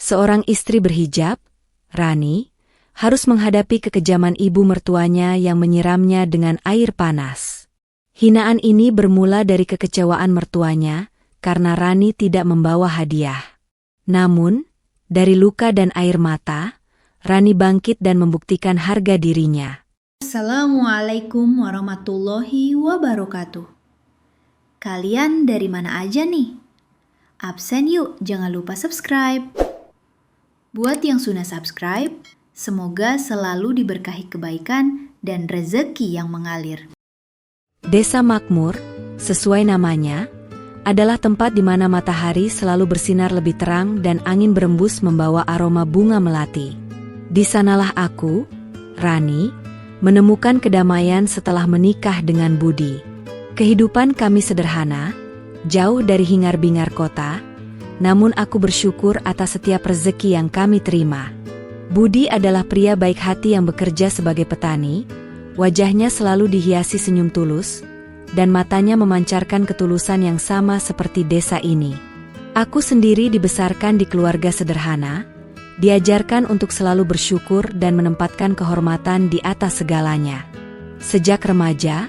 Seorang istri berhijab, Rani, harus menghadapi kekejaman ibu mertuanya yang menyiramnya dengan air panas. Hinaan ini bermula dari kekecewaan mertuanya karena Rani tidak membawa hadiah. Namun, dari luka dan air mata, Rani bangkit dan membuktikan harga dirinya. Assalamualaikum warahmatullahi wabarakatuh. Kalian dari mana aja nih? Absen yuk, jangan lupa subscribe. Buat yang sudah subscribe, semoga selalu diberkahi kebaikan dan rezeki yang mengalir. Desa Makmur, sesuai namanya, adalah tempat di mana matahari selalu bersinar lebih terang dan angin berembus membawa aroma bunga melati. Di sanalah aku, Rani, menemukan kedamaian setelah menikah dengan Budi. Kehidupan kami sederhana, jauh dari hingar-bingar kota, namun aku bersyukur atas setiap rezeki yang kami terima. Budi adalah pria baik hati yang bekerja sebagai petani, wajahnya selalu dihiasi senyum tulus, dan matanya memancarkan ketulusan yang sama seperti desa ini. Aku sendiri dibesarkan di keluarga sederhana, diajarkan untuk selalu bersyukur dan menempatkan kehormatan di atas segalanya. Sejak remaja,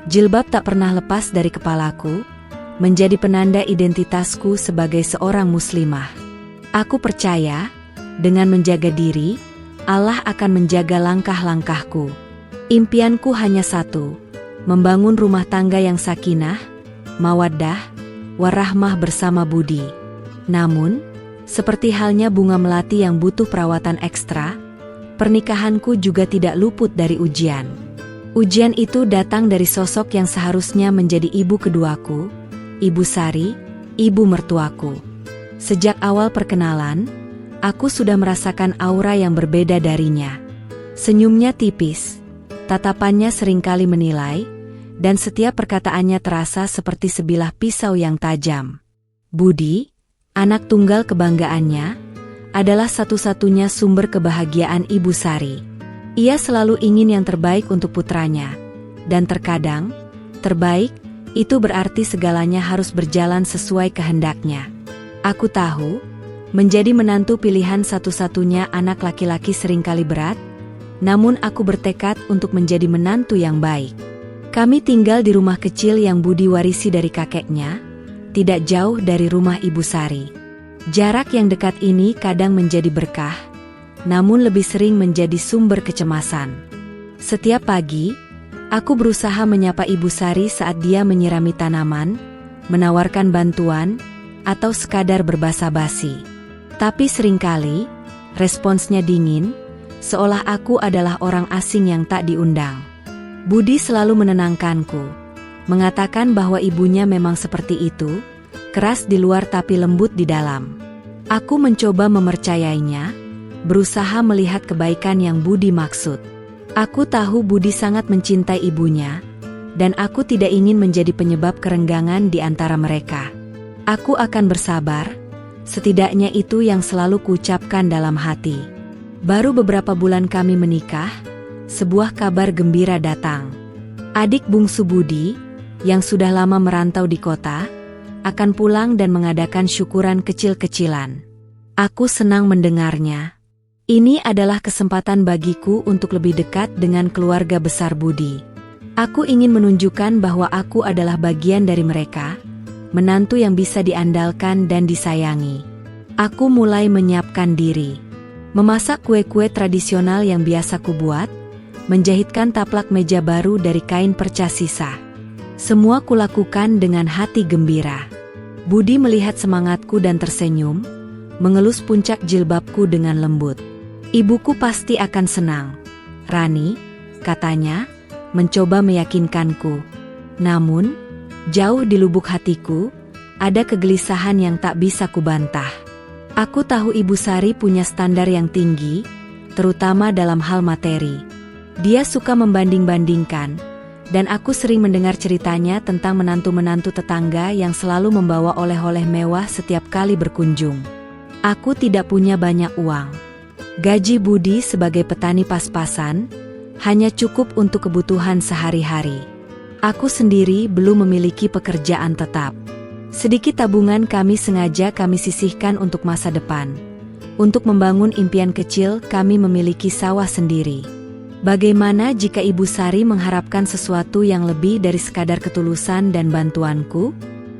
jilbab tak pernah lepas dari kepalaku, menjadi penanda identitasku sebagai seorang muslimah. Aku percaya, dengan menjaga diri, Allah akan menjaga langkah-langkahku. Impianku hanya satu, membangun rumah tangga yang sakinah, mawaddah, warahmah bersama Budi. Namun, seperti halnya bunga melati yang butuh perawatan ekstra, pernikahanku juga tidak luput dari ujian. Ujian itu datang dari sosok yang seharusnya menjadi ibu keduaku, Ibu Sari, ibu mertuaku. Sejak awal perkenalan, aku sudah merasakan aura yang berbeda darinya. Senyumnya tipis, tatapannya seringkali menilai, dan setiap perkataannya terasa seperti sebilah pisau yang tajam. Budi, anak tunggal kebanggaannya, adalah satu-satunya sumber kebahagiaan Ibu Sari. Ia selalu ingin yang terbaik untuk putranya, dan terkadang, terbaik, itu berarti segalanya harus berjalan sesuai kehendaknya. Aku tahu, menjadi menantu pilihan satu-satunya anak laki-laki seringkali berat, namun aku bertekad untuk menjadi menantu yang baik. Kami tinggal di rumah kecil yang Budi warisi dari kakeknya, tidak jauh dari rumah Ibu Sari. Jarak yang dekat ini kadang menjadi berkah, namun lebih sering menjadi sumber kecemasan. Setiap pagi, aku berusaha menyapa Ibu Sari saat dia menyirami tanaman, menawarkan bantuan, atau sekadar berbasa-basi. Tapi seringkali, responsnya dingin, seolah aku adalah orang asing yang tak diundang. Budi selalu menenangkanku, mengatakan bahwa ibunya memang seperti itu, keras di luar tapi lembut di dalam. Aku mencoba mempercayainya, berusaha melihat kebaikan yang Budi maksud. Aku tahu Budi sangat mencintai ibunya, dan aku tidak ingin menjadi penyebab kerenggangan di antara mereka. Aku akan bersabar, setidaknya itu yang selalu kuucapkan dalam hati. Baru beberapa bulan kami menikah, sebuah kabar gembira datang. Adik bungsu Budi, yang sudah lama merantau di kota, akan pulang dan mengadakan syukuran kecil-kecilan. Aku senang mendengarnya. Ini adalah kesempatan bagiku untuk lebih dekat dengan keluarga besar Budi. Aku ingin menunjukkan bahwa aku adalah bagian dari mereka, menantu yang bisa diandalkan dan disayangi. Aku mulai menyiapkan diri. Memasak kue-kue tradisional yang biasa kubuat, menjahitkan taplak meja baru dari kain perca sisa. Semua kulakukan dengan hati gembira. Budi melihat semangatku dan tersenyum, mengelus puncak jilbabku dengan lembut. Ibuku pasti akan senang, Rani, katanya, mencoba meyakinkanku. Namun, jauh di lubuk hatiku, ada kegelisahan yang tak bisa kubantah. Aku tahu Ibu Sari punya standar yang tinggi, terutama dalam hal materi. Dia suka membanding-bandingkan, dan aku sering mendengar ceritanya tentang menantu-menantu tetangga yang selalu membawa oleh-oleh mewah setiap kali berkunjung. Aku tidak punya banyak uang. Gaji Budi sebagai petani pas-pasan, hanya cukup untuk kebutuhan sehari-hari. Aku sendiri belum memiliki pekerjaan tetap. Sedikit tabungan kami sengaja kami sisihkan untuk masa depan. Untuk membangun impian kecil, kami memiliki sawah sendiri. Bagaimana jika Ibu Sari mengharapkan sesuatu yang lebih dari sekadar ketulusan dan bantuanku?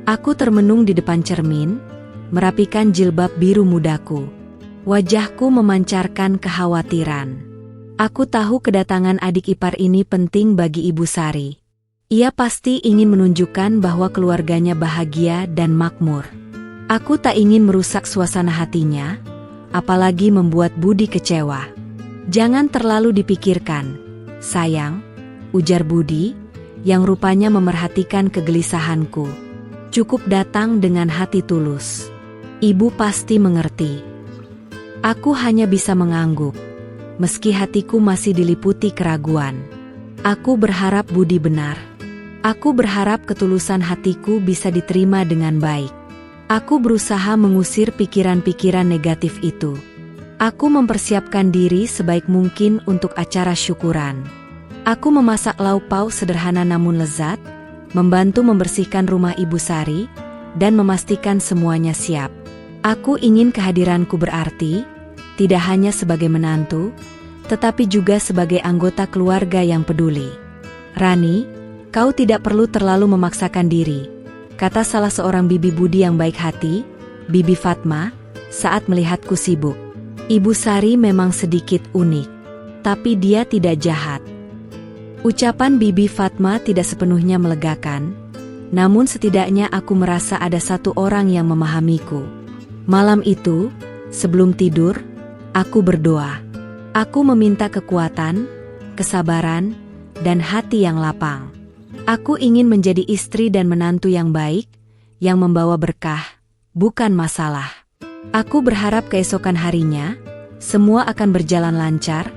Aku termenung di depan cermin, merapikan jilbab biru mudaku. Wajahku memancarkan kekhawatiran. Aku tahu kedatangan adik ipar ini penting bagi Ibu Sari. Ia pasti ingin menunjukkan bahwa keluarganya bahagia dan makmur. Aku tak ingin merusak suasana hatinya, apalagi membuat Budi kecewa. Jangan terlalu dipikirkan, sayang, ujar Budi, yang rupanya memerhatikan kegelisahanku. Cukup datang dengan hati tulus. Ibu pasti mengerti. Aku hanya bisa mengangguk, meski hatiku masih diliputi keraguan. Aku berharap Budi benar. Aku berharap ketulusan hatiku bisa diterima dengan baik. Aku berusaha mengusir pikiran-pikiran negatif itu. Aku mempersiapkan diri sebaik mungkin untuk acara syukuran. Aku memasak lauk pauk sederhana namun lezat, membantu membersihkan rumah Ibu Sari, dan memastikan semuanya siap. Aku ingin kehadiranku berarti, tidak hanya sebagai menantu, tetapi juga sebagai anggota keluarga yang peduli. Rani, kau tidak perlu terlalu memaksakan diri, kata salah seorang bibi Budi yang baik hati, Bibi Fatma, saat melihatku sibuk. Ibu Sari memang sedikit unik, tapi dia tidak jahat. Ucapan Bibi Fatma tidak sepenuhnya melegakan, namun setidaknya aku merasa ada satu orang yang memahamiku. Malam itu, sebelum tidur, aku berdoa. Aku meminta kekuatan, kesabaran, dan hati yang lapang. Aku ingin menjadi istri dan menantu yang baik, yang membawa berkah, bukan masalah. Aku berharap keesokan harinya, semua akan berjalan lancar,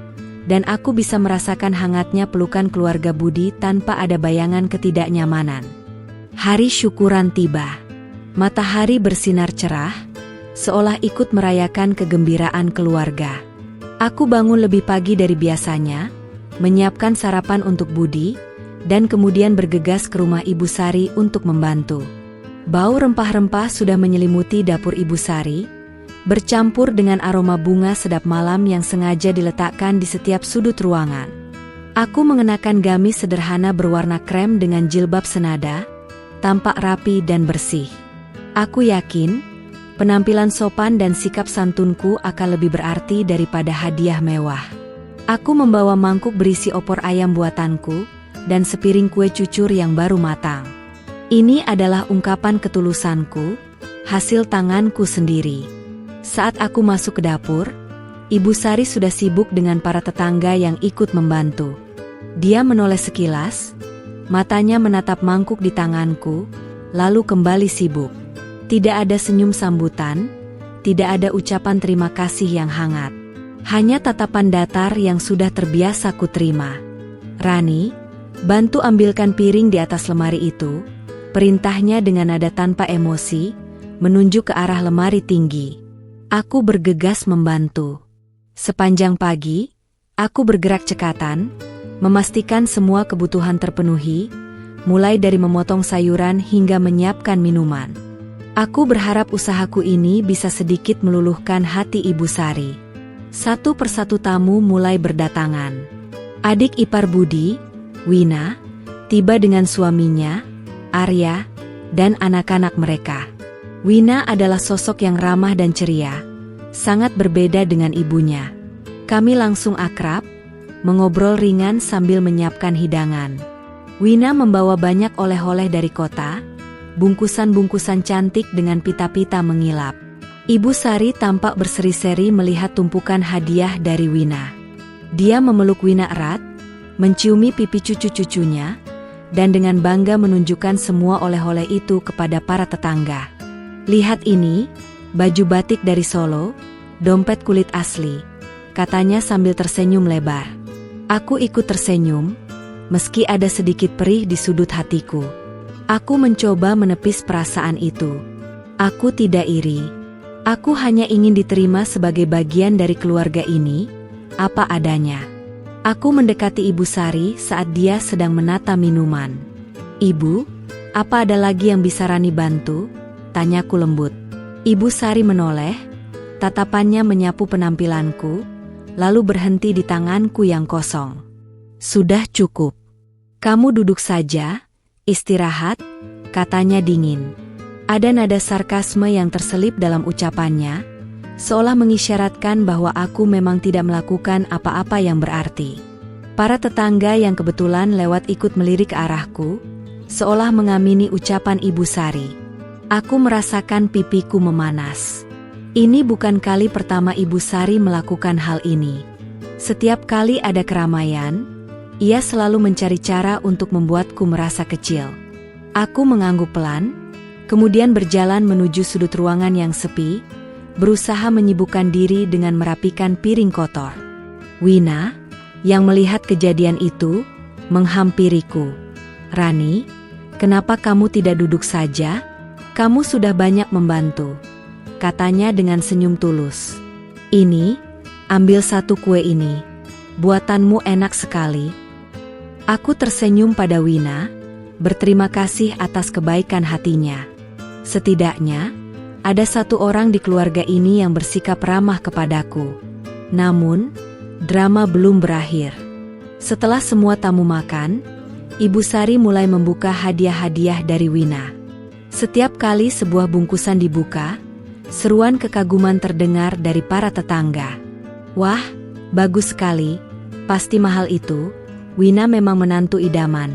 dan aku bisa merasakan hangatnya pelukan keluarga Budi tanpa ada bayangan ketidaknyamanan. Hari syukuran tiba. Matahari bersinar cerah, seolah ikut merayakan kegembiraan keluarga. Aku bangun lebih pagi dari biasanya, menyiapkan sarapan untuk Budi, dan kemudian bergegas ke rumah Ibu Sari untuk membantu. Bau rempah-rempah sudah menyelimuti dapur Ibu Sari, bercampur dengan aroma bunga sedap malam yang sengaja diletakkan di setiap sudut ruangan. Aku mengenakan gamis sederhana berwarna krem dengan jilbab senada, tampak rapi dan bersih. Aku yakin, penampilan sopan dan sikap santunku akan lebih berarti daripada hadiah mewah. Aku membawa mangkuk berisi opor ayam buatanku, dan sepiring kue cucur yang baru matang. Ini adalah ungkapan ketulusanku, hasil tanganku sendiri. Saat aku masuk ke dapur, Ibu Sari sudah sibuk dengan para tetangga yang ikut membantu. Dia menoleh sekilas, matanya menatap mangkuk di tanganku, lalu kembali sibuk. Tidak ada senyum sambutan, tidak ada ucapan terima kasih yang hangat. Hanya tatapan datar yang sudah terbiasa kuterima. Rani, bantu ambilkan piring di atas lemari itu, perintahnya dengan nada tanpa emosi, menunjuk ke arah lemari tinggi. Aku bergegas membantu. Sepanjang pagi, aku bergerak cekatan, memastikan semua kebutuhan terpenuhi, mulai dari memotong sayuran hingga menyiapkan minuman. Aku berharap usahaku ini bisa sedikit meluluhkan hati Ibu Sari. Satu persatu tamu mulai berdatangan. Adik ipar Budi, Wina, tiba dengan suaminya, Arya, dan anak-anak mereka. Wina adalah sosok yang ramah dan ceria, sangat berbeda dengan ibunya. Kami langsung akrab, mengobrol ringan sambil menyiapkan hidangan. Wina membawa banyak oleh-oleh dari kota, bungkusan-bungkusan cantik dengan pita-pita mengilap. Ibu Sari tampak berseri-seri melihat tumpukan hadiah dari Wina. Dia memeluk Wina erat, menciumi pipi cucu-cucunya, dan dengan bangga menunjukkan semua oleh-oleh itu kepada para tetangga. Lihat ini, baju batik dari Solo, dompet kulit asli, katanya sambil tersenyum lebar. Aku ikut tersenyum, meski ada sedikit perih di sudut hatiku. Aku mencoba menepis perasaan itu. Aku tidak iri. Aku hanya ingin diterima sebagai bagian dari keluarga ini, apa adanya. Aku mendekati Ibu Sari saat dia sedang menata minuman. "Ibu, apa ada lagi yang bisa Rani bantu?" tanyaku lembut. Ibu Sari menoleh, Tatapannya menyapu penampilanku, lalu berhenti di tanganku yang kosong. Sudah cukup. Kamu duduk saja, istirahat, katanya dingin. Ada nada sarkasme yang terselip dalam ucapannya, seolah mengisyaratkan bahwa aku memang tidak melakukan apa-apa yang berarti. Para tetangga yang kebetulan lewat ikut melirik ke arahku, seolah mengamini ucapan Ibu Sari. Aku merasakan pipiku memanas. Ini bukan kali pertama Ibu Sari melakukan hal ini. Setiap kali ada keramaian, ia selalu mencari cara untuk membuatku merasa kecil. Aku mengangguk pelan, kemudian berjalan menuju sudut ruangan yang sepi, berusaha menyibukkan diri dengan merapikan piring kotor. Wina, yang melihat kejadian itu, menghampiriku. Rani, kenapa kamu tidak duduk saja? Kamu sudah banyak membantu, katanya dengan senyum tulus. Ini, ambil satu kue ini. Buatanmu enak sekali. Aku tersenyum pada Wina, berterima kasih atas kebaikan hatinya. Setidaknya, ada satu orang di keluarga ini yang bersikap ramah kepadaku. Namun, drama belum berakhir. Setelah semua tamu makan, Ibu Sari mulai membuka hadiah-hadiah dari Wina. Setiap kali sebuah bungkusan dibuka, seruan kekaguman terdengar dari para tetangga. Wah, bagus sekali, pasti mahal itu, Wina memang menantu idaman.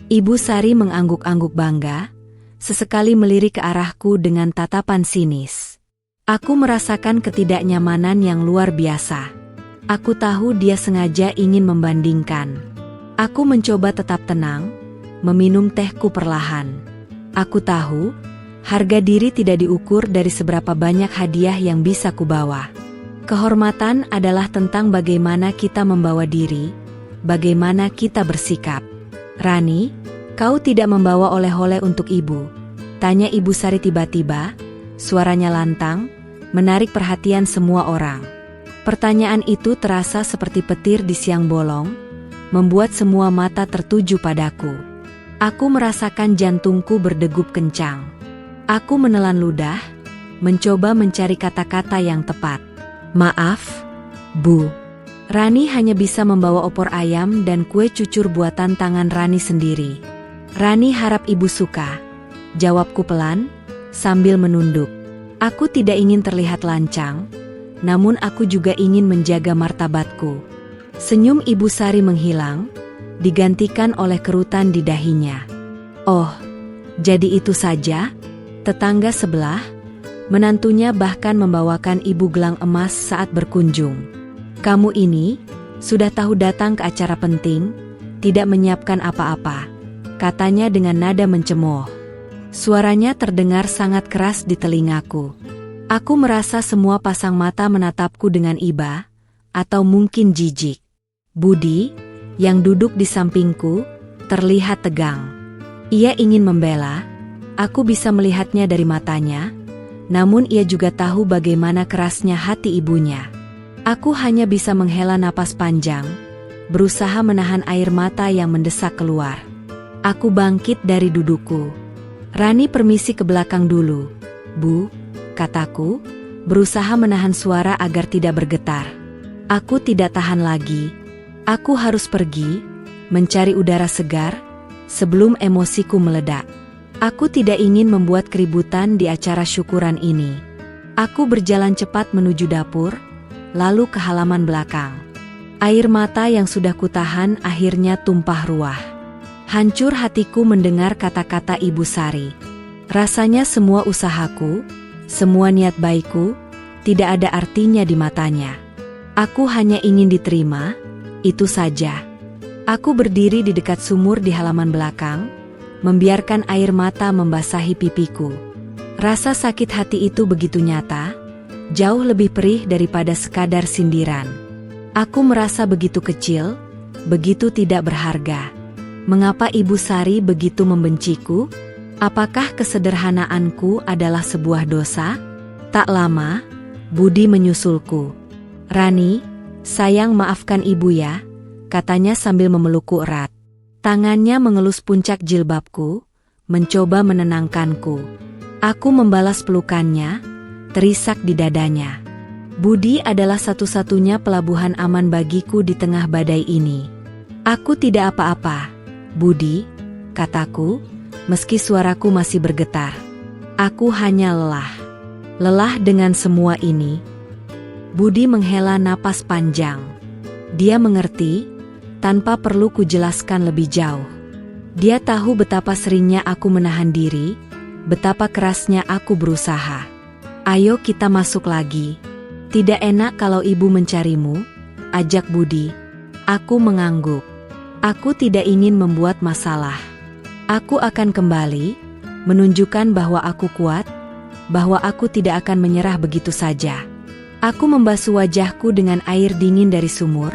Ibu Sari mengangguk-angguk bangga, sesekali melirik ke arahku dengan tatapan sinis. Aku merasakan ketidaknyamanan yang luar biasa. Aku tahu dia sengaja ingin membandingkan. Aku mencoba tetap tenang, meminum tehku perlahan. Aku tahu, harga diri tidak diukur dari seberapa banyak hadiah yang bisa kubawa. Kehormatan adalah tentang bagaimana kita membawa diri, bagaimana kita bersikap. Rani, kau tidak membawa oleh-oleh untuk ibu? Tanya Ibu Sari tiba-tiba, suaranya lantang, menarik perhatian semua orang. Pertanyaan itu terasa seperti petir di siang bolong, membuat semua mata tertuju padaku. Aku merasakan jantungku berdegup kencang. Aku menelan ludah, mencoba mencari kata-kata yang tepat. Maaf, Bu. Rani hanya bisa membawa opor ayam dan kue cucur buatan tangan Rani sendiri. Rani harap Ibu suka. Jawabku pelan, sambil menunduk. Aku tidak ingin terlihat lancang, namun aku juga ingin menjaga martabatku. Senyum Ibu Sari menghilang, digantikan oleh kerutan di dahinya. Oh, jadi itu saja? Tetangga sebelah, menantunya bahkan membawakan ibu gelang emas saat berkunjung. Kamu ini, sudah tahu datang ke acara penting, tidak menyiapkan apa-apa, katanya dengan nada mencemooh. Suaranya terdengar sangat keras di telingaku. Aku merasa semua pasang mata menatapku dengan iba, atau mungkin jijik. Budi, yang duduk di sampingku, terlihat tegang. Ia ingin membela. Aku bisa melihatnya dari matanya, namun ia juga tahu bagaimana kerasnya hati ibunya. Aku hanya bisa menghela napas panjang, berusaha menahan air mata yang mendesak keluar. Aku bangkit dari dudukku. Rani permisi ke belakang dulu, Bu, kataku, berusaha menahan suara agar tidak bergetar. Aku tidak tahan lagi. Aku harus pergi, mencari udara segar, sebelum emosiku meledak. Aku tidak ingin membuat keributan di acara syukuran ini. Aku berjalan cepat menuju dapur, lalu ke halaman belakang. Air mata yang sudah kutahan akhirnya tumpah ruah. Hancur hatiku mendengar kata-kata Ibu Sari. Rasanya semua usahaku, semua niat baikku, tidak ada artinya di matanya. Aku hanya ingin diterima, itu saja. Aku berdiri di dekat sumur di halaman belakang, membiarkan air mata membasahi pipiku. Rasa sakit hati itu begitu nyata, jauh lebih perih daripada sekadar sindiran. Aku merasa begitu kecil, begitu tidak berharga. Mengapa Ibu Sari begitu membenciku? Apakah kesederhanaanku adalah sebuah dosa? Tak lama, Budi menyusulku. Rani, sayang maafkan ibu ya, katanya sambil memelukku erat. Tangannya mengelus puncak jilbabku, mencoba menenangkanku. Aku membalas pelukannya, terisak di dadanya. Budi adalah satu-satunya pelabuhan aman bagiku di tengah badai ini. Aku tidak apa-apa, Budi, kataku, meski suaraku masih bergetar. Aku hanya lelah. Lelah dengan semua ini. Budi menghela napas panjang. Dia mengerti, tanpa perlu kujelaskan lebih jauh. Dia tahu betapa seringnya aku menahan diri, betapa kerasnya aku berusaha. Ayo kita masuk lagi. Tidak enak kalau ibu mencarimu, ajak Budi. Aku mengangguk. Aku tidak ingin membuat masalah. Aku akan kembali, menunjukkan bahwa aku kuat, bahwa aku tidak akan menyerah begitu saja. Aku membasuh wajahku dengan air dingin dari sumur,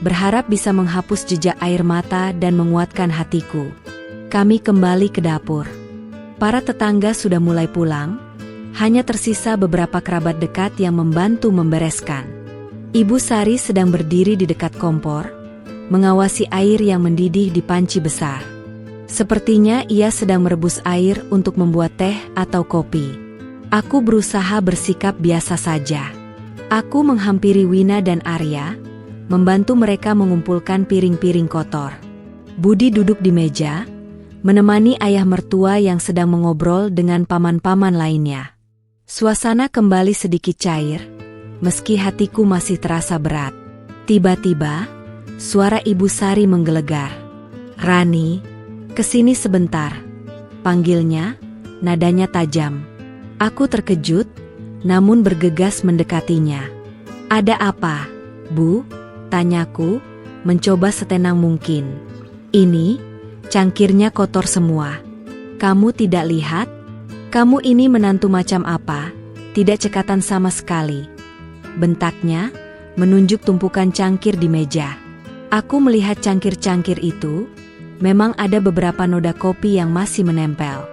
berharap bisa menghapus jejak air mata dan menguatkan hatiku. Kami kembali ke dapur. Para tetangga sudah mulai pulang, hanya tersisa beberapa kerabat dekat yang membantu membereskan. Ibu Sari sedang berdiri di dekat kompor, mengawasi air yang mendidih di panci besar. Sepertinya ia sedang merebus air untuk membuat teh atau kopi. Aku berusaha bersikap biasa saja. Aku menghampiri Wina dan Arya, membantu mereka mengumpulkan piring-piring kotor. Budi duduk di meja, menemani ayah mertua yang sedang mengobrol dengan paman-paman lainnya. Suasana kembali sedikit cair, meski hatiku masih terasa berat. Tiba-tiba, suara Ibu Sari menggelegar. "Rani, kesini sebentar," panggilnya, nadanya tajam. Aku terkejut, namun bergegas mendekatinya. "Ada apa, Bu?" tanyaku, mencoba setenang mungkin. "Ini, cangkirnya kotor semua. Kamu tidak lihat? Kamu ini menantu macam apa? Tidak cekatan sama sekali," bentaknya, menunjuk tumpukan cangkir di meja. Aku melihat cangkir-cangkir itu, memang ada beberapa noda kopi yang masih menempel.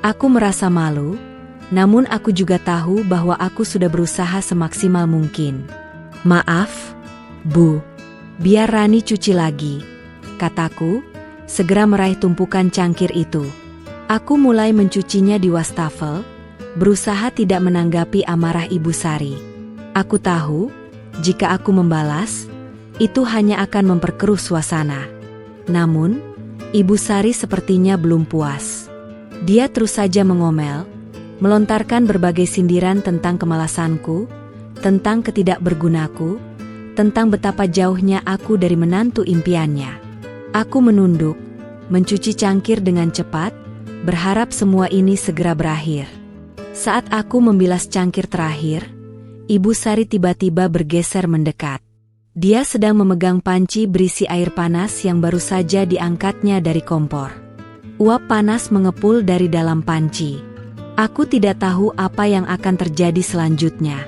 Aku merasa malu, namun aku juga tahu bahwa aku sudah berusaha semaksimal mungkin. "Maaf, Bu, biar Rani cuci lagi," kataku, segera meraih tumpukan cangkir itu. Aku mulai mencucinya di wastafel, berusaha tidak menanggapi amarah Ibu Sari. Aku tahu, jika aku membalas, itu hanya akan memperkeruh suasana. Namun, Ibu Sari sepertinya belum puas. Dia terus saja mengomel, melontarkan berbagai sindiran tentang kemalasanku, tentang ketidakbergunaku, tentang betapa jauhnya aku dari menantu impiannya. Aku menunduk, mencuci cangkir dengan cepat, berharap semua ini segera berakhir. Saat aku membilas cangkir terakhir, Ibu Sari tiba-tiba bergeser mendekat. Dia sedang memegang panci berisi air panas yang baru saja diangkatnya dari kompor. Uap panas mengepul dari dalam panci. Aku tidak tahu apa yang akan terjadi selanjutnya.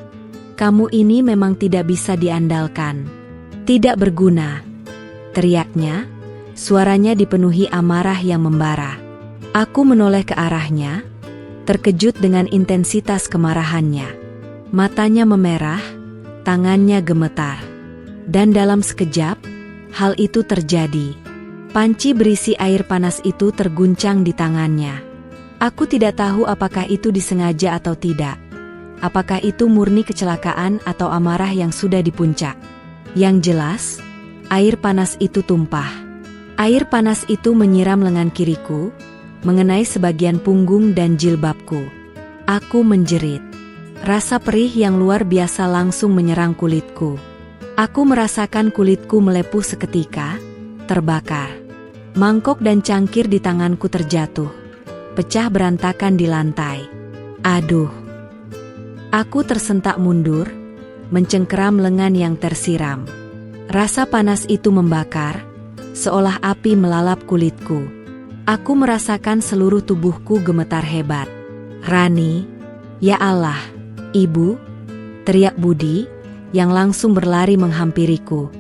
"Kamu ini memang tidak bisa diandalkan. Tidak berguna," teriaknya, suaranya dipenuhi amarah yang membara. Aku menoleh ke arahnya, terkejut dengan intensitas kemarahannya. Matanya memerah, tangannya gemetar. Dan dalam sekejap, hal itu terjadi. Panci berisi air panas itu terguncang di tangannya. Aku tidak tahu apakah itu disengaja atau tidak. Apakah itu murni kecelakaan atau amarah yang sudah di puncak. Yang jelas, air panas itu tumpah. Air panas itu menyiram lengan kiriku, mengenai sebagian punggung dan jilbabku. Aku menjerit. Rasa perih yang luar biasa langsung menyerang kulitku. Aku merasakan kulitku melepuh seketika, terbakar. Mangkok dan cangkir di tanganku terjatuh, pecah berantakan di lantai. Aduh! Aku tersentak mundur, mencengkeram lengan yang tersiram. Rasa panas itu membakar, seolah api melalap kulitku. Aku merasakan seluruh tubuhku gemetar hebat. "Rani, ya Allah, Ibu!" teriak Budi, yang langsung berlari menghampiriku.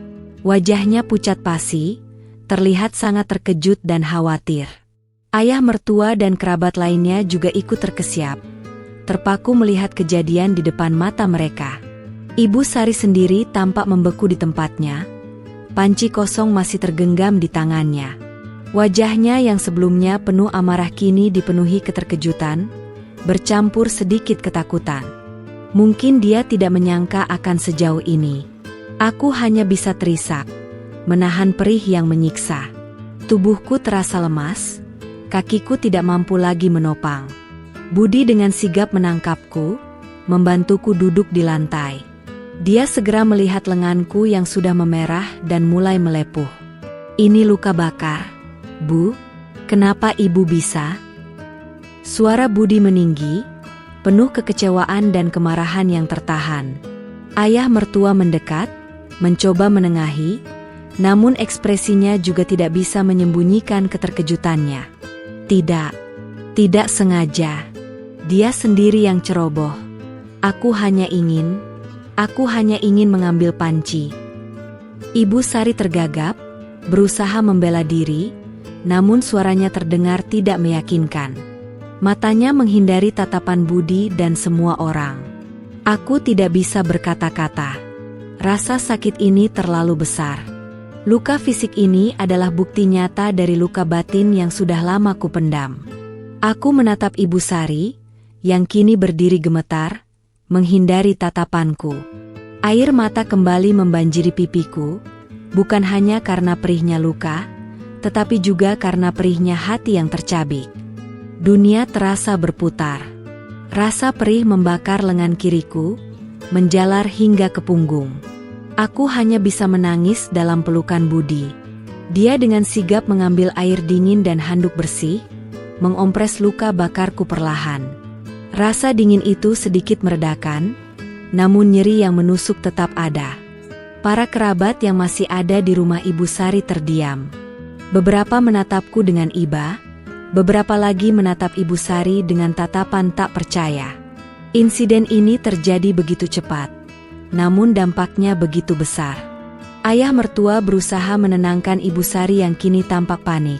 Wajahnya pucat pasi, terlihat sangat terkejut dan khawatir. Ayah mertua dan kerabat lainnya juga ikut terkesiap, terpaku melihat kejadian di depan mata mereka. Ibu Sari sendiri tampak membeku di tempatnya, panci kosong masih tergenggam di tangannya. Wajahnya yang sebelumnya penuh amarah kini dipenuhi keterkejutan, bercampur sedikit ketakutan. Mungkin dia tidak menyangka akan sejauh ini. Aku hanya bisa terisak, menahan perih yang menyiksa. Tubuhku terasa lemas, kakiku tidak mampu lagi menopang. Budi dengan sigap menangkapku, membantuku duduk di lantai. Dia segera melihat lenganku yang sudah memerah dan mulai melepuh. "Ini luka bakar, Bu. Kenapa Ibu bisa?" Suara Budi meninggi, penuh kekecewaan dan kemarahan yang tertahan. Ayah mertua mendekat, mencoba menengahi, namun ekspresinya juga tidak bisa menyembunyikan keterkejutannya. Tidak sengaja. Dia sendiri yang ceroboh. Aku hanya ingin mengambil panci. Ibu Sari tergagap, berusaha membela diri, namun suaranya terdengar tidak meyakinkan. Matanya menghindari tatapan Budi dan semua orang. Aku tidak bisa berkata-kata. Rasa sakit ini terlalu besar. Luka fisik ini adalah bukti nyata dari luka batin yang sudah lama kupendam. Aku menatap Ibu Sari, yang kini berdiri gemetar, menghindari tatapanku. Air mata kembali membanjiri pipiku, bukan hanya karena perihnya luka, tetapi juga karena perihnya hati yang tercabik. Dunia terasa berputar. Rasa perih membakar lengan kiriku, menjalar hingga ke punggung. Aku hanya bisa menangis dalam pelukan Budi. Dia dengan sigap mengambil air dingin dan handuk bersih, mengompres luka bakarku perlahan. Rasa dingin itu sedikit meredakan, namun nyeri yang menusuk tetap ada. Para kerabat yang masih ada di rumah Ibu Sari terdiam. Beberapa menatapku dengan iba, beberapa lagi menatap Ibu Sari dengan tatapan tak percaya. Insiden ini terjadi begitu cepat, namun dampaknya begitu besar. Ayah mertua berusaha menenangkan Ibu Sari yang kini tampak panik.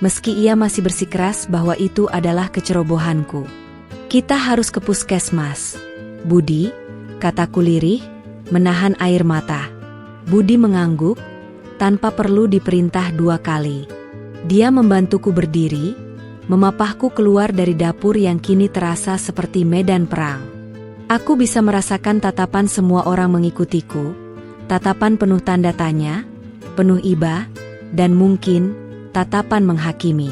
Meski ia masih bersikeras bahwa itu adalah kecerobohanku. "Kita harus ke puskesmas, Budi," kataku lirih, menahan air mata. Budi mengangguk, tanpa perlu diperintah 2 kali. Dia membantuku berdiri, memapahku keluar dari dapur yang kini terasa seperti medan perang. Aku bisa merasakan tatapan semua orang mengikutiku, tatapan penuh tanda tanya, penuh iba, dan mungkin tatapan menghakimi.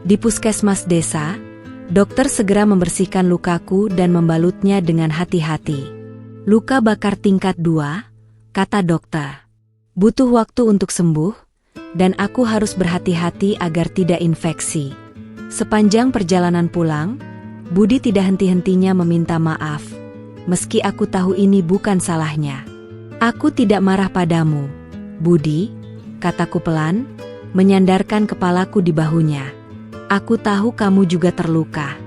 Di puskesmas desa, dokter segera membersihkan lukaku dan membalutnya dengan hati-hati. "Luka bakar tingkat 2, kata dokter. "Butuh waktu untuk sembuh, dan aku harus berhati-hati agar tidak infeksi." Sepanjang perjalanan pulang, Budi tidak henti-hentinya meminta maaf. Meski aku tahu ini bukan salahnya. "Aku tidak marah padamu, Budi," kataku pelan, menyandarkan kepalaku di bahunya. "Aku tahu kamu juga terluka."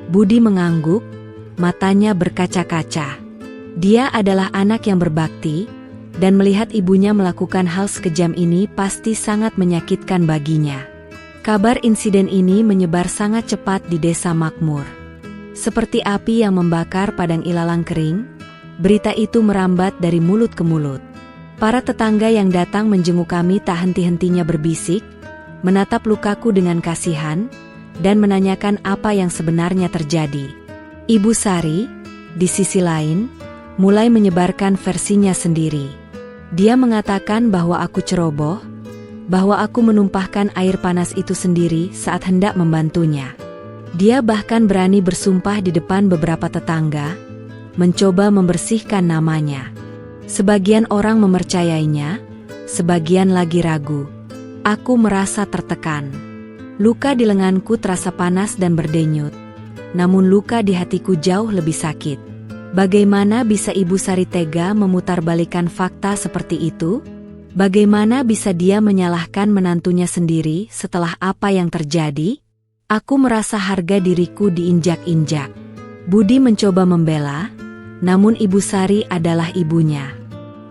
Budi mengangguk, matanya berkaca-kaca. Dia adalah anak yang berbakti, dan melihat ibunya melakukan hal sekejam ini pasti sangat menyakitkan baginya. Kabar insiden ini menyebar sangat cepat di Desa Makmur. Seperti api yang membakar padang ilalang kering, berita itu merambat dari mulut ke mulut. Para tetangga yang datang menjenguk kami tak henti-hentinya berbisik, menatap lukaku dengan kasihan, dan menanyakan apa yang sebenarnya terjadi. Ibu Sari, di sisi lain, mulai menyebarkan versinya sendiri. Dia mengatakan bahwa aku ceroboh, bahwa aku menumpahkan air panas itu sendiri saat hendak membantunya. Dia bahkan berani bersumpah di depan beberapa tetangga, mencoba membersihkan namanya. Sebagian orang mempercayainya, sebagian lagi ragu. Aku merasa tertekan. Luka di lenganku terasa panas dan berdenyut, namun luka di hatiku jauh lebih sakit. Bagaimana bisa Ibu Sari tega memutarbalikkan fakta seperti itu? Bagaimana bisa dia menyalahkan menantunya sendiri setelah apa yang terjadi? Aku merasa harga diriku diinjak-injak. Budi mencoba membela, namun Ibu Sari adalah ibunya.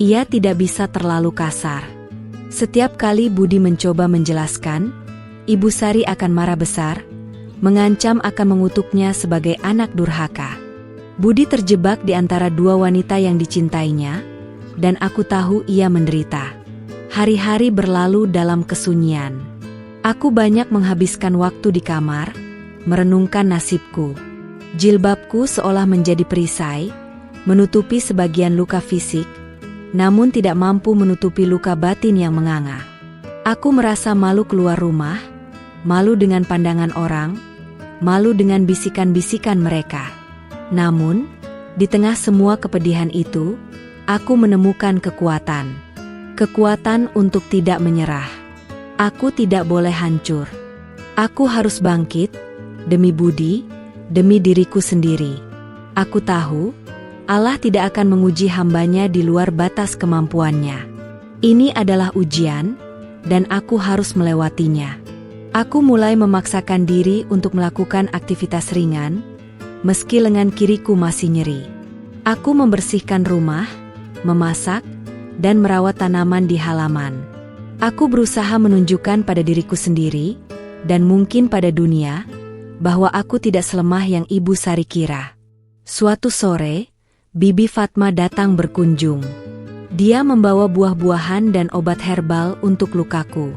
Ia tidak bisa terlalu kasar. Setiap kali Budi mencoba menjelaskan, Ibu Sari akan marah besar, mengancam akan mengutuknya sebagai anak durhaka. Budi terjebak di antara 2 wanita yang dicintainya, dan aku tahu ia menderita. Hari-hari berlalu dalam kesunyian. Aku banyak menghabiskan waktu di kamar, merenungkan nasibku. Jilbabku seolah menjadi perisai, menutupi sebagian luka fisik, namun tidak mampu menutupi luka batin yang menganga. Aku merasa malu keluar rumah, malu dengan pandangan orang, malu dengan bisikan-bisikan mereka. Namun, di tengah semua kepedihan itu, aku menemukan kekuatan. Kekuatan untuk tidak menyerah. Aku tidak boleh hancur. Aku harus bangkit, demi budi, demi diriku sendiri. Aku tahu, Allah tidak akan menguji hambanya di luar batas kemampuannya. Ini adalah ujian, dan aku harus melewatinya. Aku mulai memaksakan diri untuk melakukan aktivitas ringan, meski lengan kiriku masih nyeri. Aku membersihkan rumah, memasak, dan merawat tanaman di halaman. Aku berusaha menunjukkan pada diriku sendiri, dan mungkin pada dunia, bahwa aku tidak selemah yang Ibu Sari kira. Suatu sore, Bibi Fatma datang berkunjung. Dia membawa buah-buahan dan obat herbal untuk lukaku.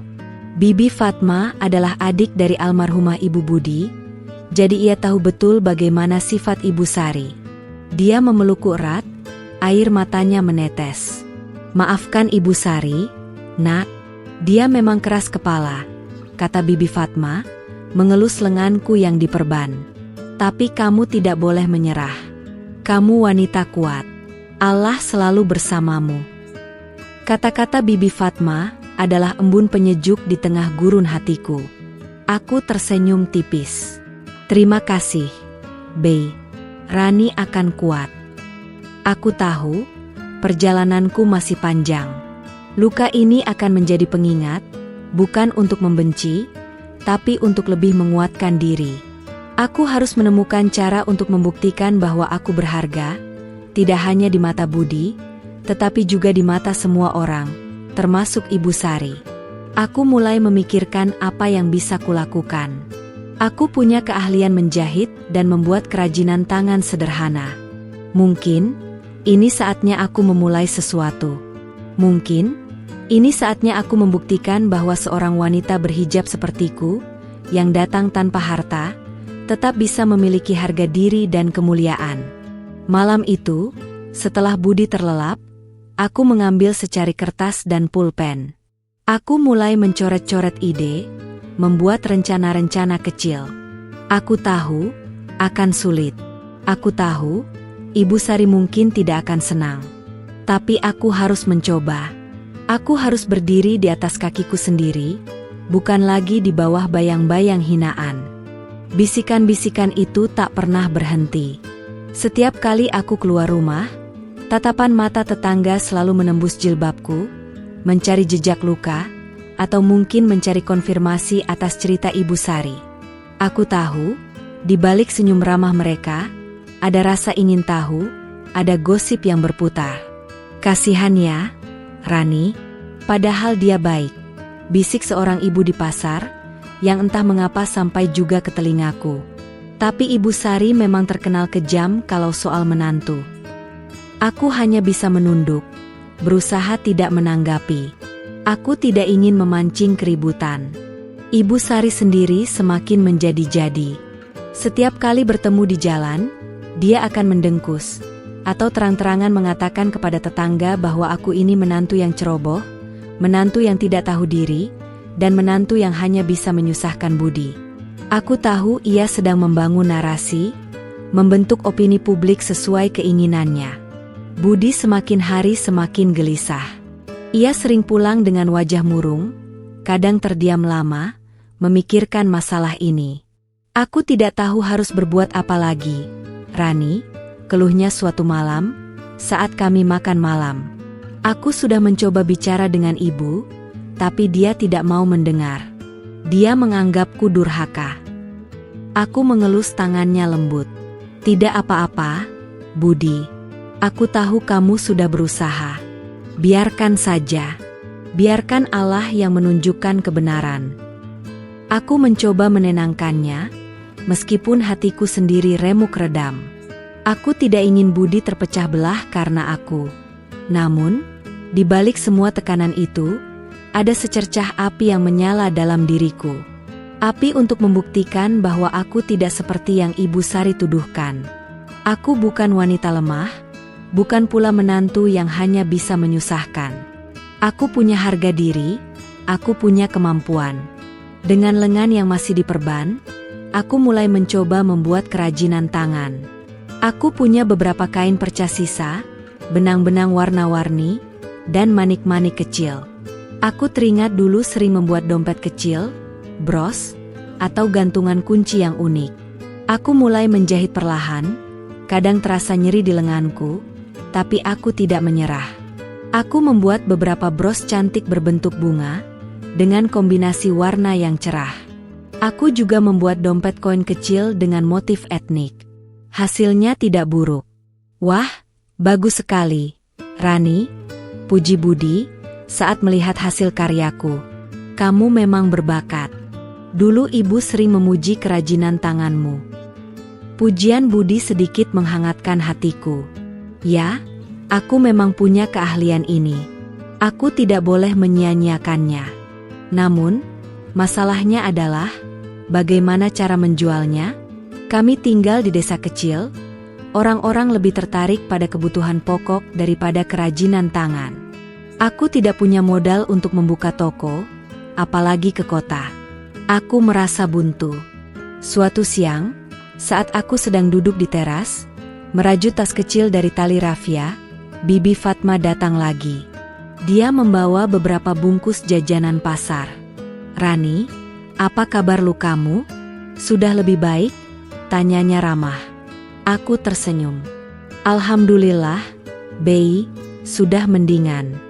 Bibi Fatma adalah adik dari almarhumah Ibu Budi, jadi ia tahu betul bagaimana sifat Ibu Sari. Dia memelukku erat, air matanya menetes. "Maafkan Ibu Sari, Nak. Dia memang keras kepala," kata Bibi Fatma, mengelus lenganku yang diperban. "Tapi kamu tidak boleh menyerah. Kamu wanita kuat. Allah selalu bersamamu." Kata-kata Bibi Fatma adalah embun penyejuk di tengah gurun hatiku. Aku tersenyum tipis. "Terima kasih, Bey. Rani akan kuat." Aku tahu, perjalananku masih panjang. Luka ini akan menjadi pengingat, bukan untuk membenci, tapi untuk lebih menguatkan diri. Aku harus menemukan cara untuk membuktikan bahwa aku berharga, tidak hanya di mata Budi, tetapi juga di mata semua orang, termasuk Ibu Sari. Aku mulai memikirkan apa yang bisa kulakukan. Aku punya keahlian menjahit dan membuat kerajinan tangan sederhana. Mungkin, ini saatnya aku memulai sesuatu. Mungkin, ini saatnya aku membuktikan bahwa seorang wanita berhijab sepertiku, yang datang tanpa harta, tetap bisa memiliki harga diri dan kemuliaan. Malam itu, setelah Budi terlelap, aku mengambil secari kertas dan pulpen. Aku mulai mencoret-coret ide, membuat rencana-rencana kecil. Aku tahu, akan sulit. Aku tahu, Ibu Sari mungkin tidak akan senang. Tapi aku harus mencoba. Aku harus berdiri di atas kakiku sendiri, bukan lagi di bawah bayang-bayang hinaan. Bisikan-bisikan itu tak pernah berhenti. Setiap kali aku keluar rumah, tatapan mata tetangga selalu menembus jilbabku, mencari jejak luka, atau mungkin mencari konfirmasi atas cerita Ibu Sari. Aku tahu, di balik senyum ramah mereka, ada rasa ingin tahu, ada gosip yang berputar. "Kasihan ya, Rani, padahal dia baik," bisik seorang ibu di pasar, yang entah mengapa sampai juga ke telingaku. Tapi Ibu Sari memang terkenal kejam kalau soal menantu. Aku hanya bisa menunduk, berusaha tidak menanggapi. Aku tidak ingin memancing keributan. Ibu Sari sendiri semakin menjadi-jadi. Setiap kali bertemu di jalan, dia akan mendengkus, atau terang-terangan mengatakan kepada tetangga bahwa aku ini menantu yang ceroboh, menantu yang tidak tahu diri, dan menantu yang hanya bisa menyusahkan Budi. Aku tahu ia sedang membangun narasi, membentuk opini publik sesuai keinginannya. Budi semakin hari semakin gelisah. Ia sering pulang dengan wajah murung, kadang terdiam lama, memikirkan masalah ini. "Aku tidak tahu harus berbuat apa lagi, Rani," keluhnya suatu malam, saat kami makan malam. "Aku sudah mencoba bicara dengan ibu, tapi dia tidak mau mendengar. Dia menganggapku durhaka." Aku mengelus tangannya lembut. "Tidak apa-apa, Budi. Aku tahu kamu sudah berusaha. Biarkan saja. Biarkan Allah yang menunjukkan kebenaran." Aku mencoba menenangkannya, meskipun hatiku sendiri remuk redam. Aku tidak ingin Budi terpecah belah karena aku. Namun, di balik semua tekanan itu, ada secercah api yang menyala dalam diriku. Api untuk membuktikan bahwa aku tidak seperti yang Ibu Sari tuduhkan. Aku bukan wanita lemah, bukan pula menantu yang hanya bisa menyusahkan. Aku punya harga diri, aku punya kemampuan. Dengan lengan yang masih diperban, aku mulai mencoba membuat kerajinan tangan. Aku punya beberapa kain percas sisa, benang-benang warna-warni, dan manik-manik kecil. Aku teringat dulu sering membuat dompet kecil, bros, atau gantungan kunci yang unik. Aku mulai menjahit perlahan, kadang terasa nyeri di lenganku, tapi aku tidak menyerah. Aku membuat beberapa bros cantik berbentuk bunga, dengan kombinasi warna yang cerah. Aku juga membuat dompet koin kecil dengan motif etnik. Hasilnya tidak buruk. Wah, bagus sekali, Rani, puji Budi, saat melihat hasil karyaku. Kamu memang berbakat. Dulu Ibu sering memuji kerajinan tanganmu. Pujian Budi sedikit menghangatkan hatiku. Ya, aku memang punya keahlian ini. Aku tidak boleh menyia-nyiakannya. Namun, masalahnya adalah bagaimana cara menjualnya. Kami tinggal di desa kecil. Orang-orang lebih tertarik pada kebutuhan pokok daripada kerajinan tangan. Aku tidak punya modal untuk membuka toko, apalagi ke kota. Aku merasa buntu. Suatu siang, saat aku sedang duduk di teras, merajut tas kecil dari tali rafia, Bibi Fatma datang lagi. Dia membawa beberapa bungkus jajanan pasar. Rani, apa kabar lukamu? Sudah lebih baik? Tanyanya ramah. Aku tersenyum. Alhamdulillah, Bei, sudah mendingan.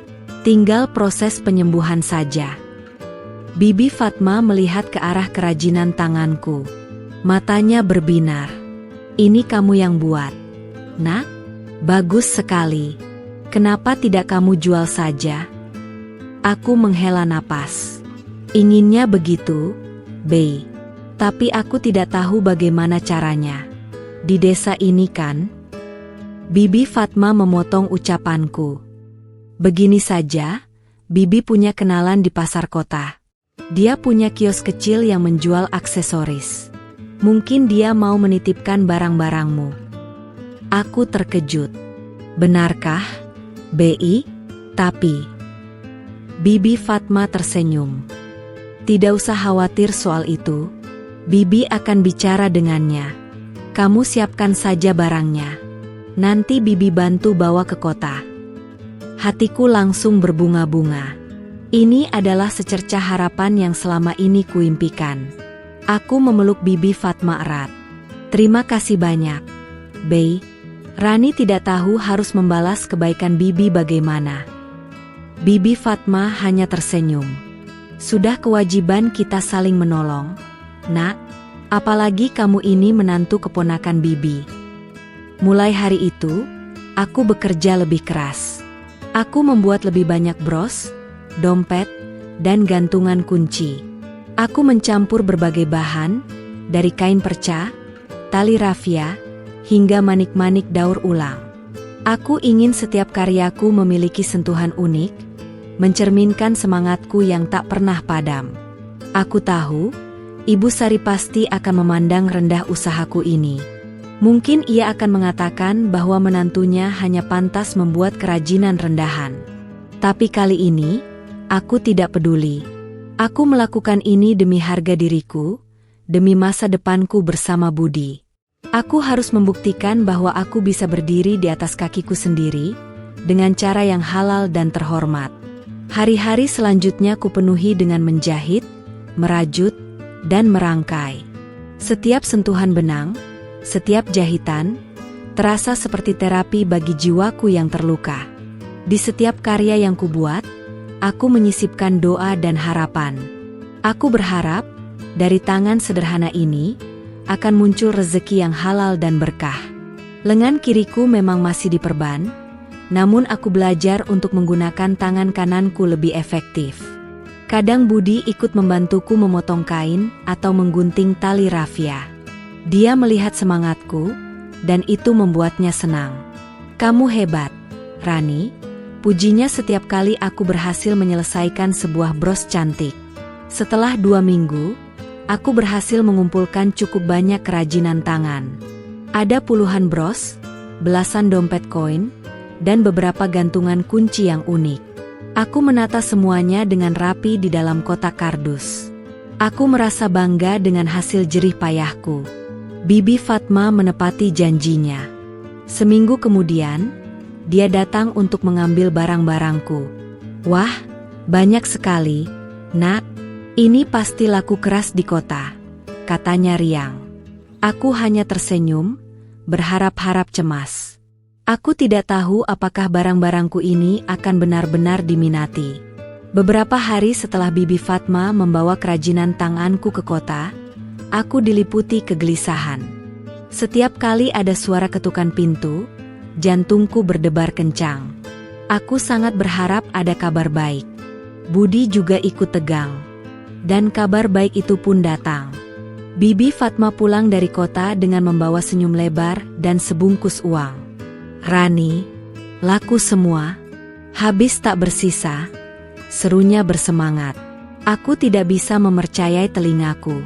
Tinggal proses penyembuhan saja. Bibi Fatma melihat ke arah kerajinan tanganku. Matanya berbinar. Ini kamu yang buat. Nak, bagus sekali. Kenapa tidak kamu jual saja? Aku menghela napas. Inginnya begitu, Bei. Tapi aku tidak tahu bagaimana caranya. Di desa ini kan? Bibi Fatma memotong ucapanku. Begini saja, Bibi punya kenalan di pasar kota. Dia punya kios kecil yang menjual aksesoris. Mungkin dia mau menitipkan barang-barangmu. Aku terkejut. Benarkah, Bi? Tapi... Bibi Fatma tersenyum. Tidak usah khawatir soal itu. Bibi akan bicara dengannya. Kamu siapkan saja barangnya. Nanti Bibi bantu bawa ke kota. Hatiku langsung berbunga-bunga. Ini adalah secercah harapan yang selama ini kuimpikan. Aku memeluk Bibi Fatma erat. Terima kasih banyak, Bei. Rani tidak tahu harus membalas kebaikan Bibi bagaimana. Bibi Fatma hanya tersenyum. Sudah kewajiban kita saling menolong, Nak. Apalagi kamu ini menantu keponakan Bibi. Mulai hari itu, aku bekerja lebih keras. Aku membuat lebih banyak bros, dompet, dan gantungan kunci. Aku mencampur berbagai bahan, dari kain perca, tali rafia, hingga manik-manik daur ulang. Aku ingin setiap karyaku memiliki sentuhan unik, mencerminkan semangatku yang tak pernah padam. Aku tahu, Ibu Sari pasti akan memandang rendah usahaku ini. Mungkin ia akan mengatakan bahwa menantunya hanya pantas membuat kerajinan rendahan. Tapi kali ini, aku tidak peduli. Aku melakukan ini demi harga diriku, demi masa depanku bersama Budi. Aku harus membuktikan bahwa aku bisa berdiri di atas kakiku sendiri, dengan cara yang halal dan terhormat. Hari-hari selanjutnya kupenuhi dengan menjahit, merajut, dan merangkai. Setiap sentuhan benang, setiap jahitan, terasa seperti terapi bagi jiwaku yang terluka. Di setiap karya yang kubuat, aku menyisipkan doa dan harapan. Aku berharap, dari tangan sederhana ini, akan muncul rezeki yang halal dan berkah. Lengan kiriku memang masih diperban, namun aku belajar untuk menggunakan tangan kananku lebih efektif. Kadang Budi ikut membantuku memotong kain atau menggunting tali rafia. Dia melihat semangatku, dan itu membuatnya senang. Kamu hebat, Rani. Pujinya setiap kali aku berhasil menyelesaikan sebuah bros cantik. Setelah 2 minggu, aku berhasil mengumpulkan cukup banyak kerajinan tangan. Ada puluhan bros, belasan dompet koin, dan beberapa gantungan kunci yang unik. Aku menata semuanya dengan rapi di dalam kotak kardus. Aku merasa bangga dengan hasil jerih payahku. Bibi Fatma menepati janjinya. Seminggu kemudian, dia datang untuk mengambil barang-barangku. Wah, banyak sekali, Nak. Ini pasti laku keras di kota, katanya riang. Aku hanya tersenyum, berharap-harap cemas. Aku tidak tahu apakah barang-barangku ini akan benar-benar diminati. Beberapa hari setelah Bibi Fatma membawa kerajinan tanganku ke kota, aku diliputi kegelisahan. Setiap kali ada suara ketukan pintu, jantungku berdebar kencang. Aku sangat berharap ada kabar baik. Budi juga ikut tegang. Dan kabar baik itu pun datang. Bibi Fatma pulang dari kota dengan membawa senyum lebar dan sebungkus uang. Rani, laku semua, habis tak bersisa, serunya bersemangat. Aku tidak bisa mempercayai telingaku.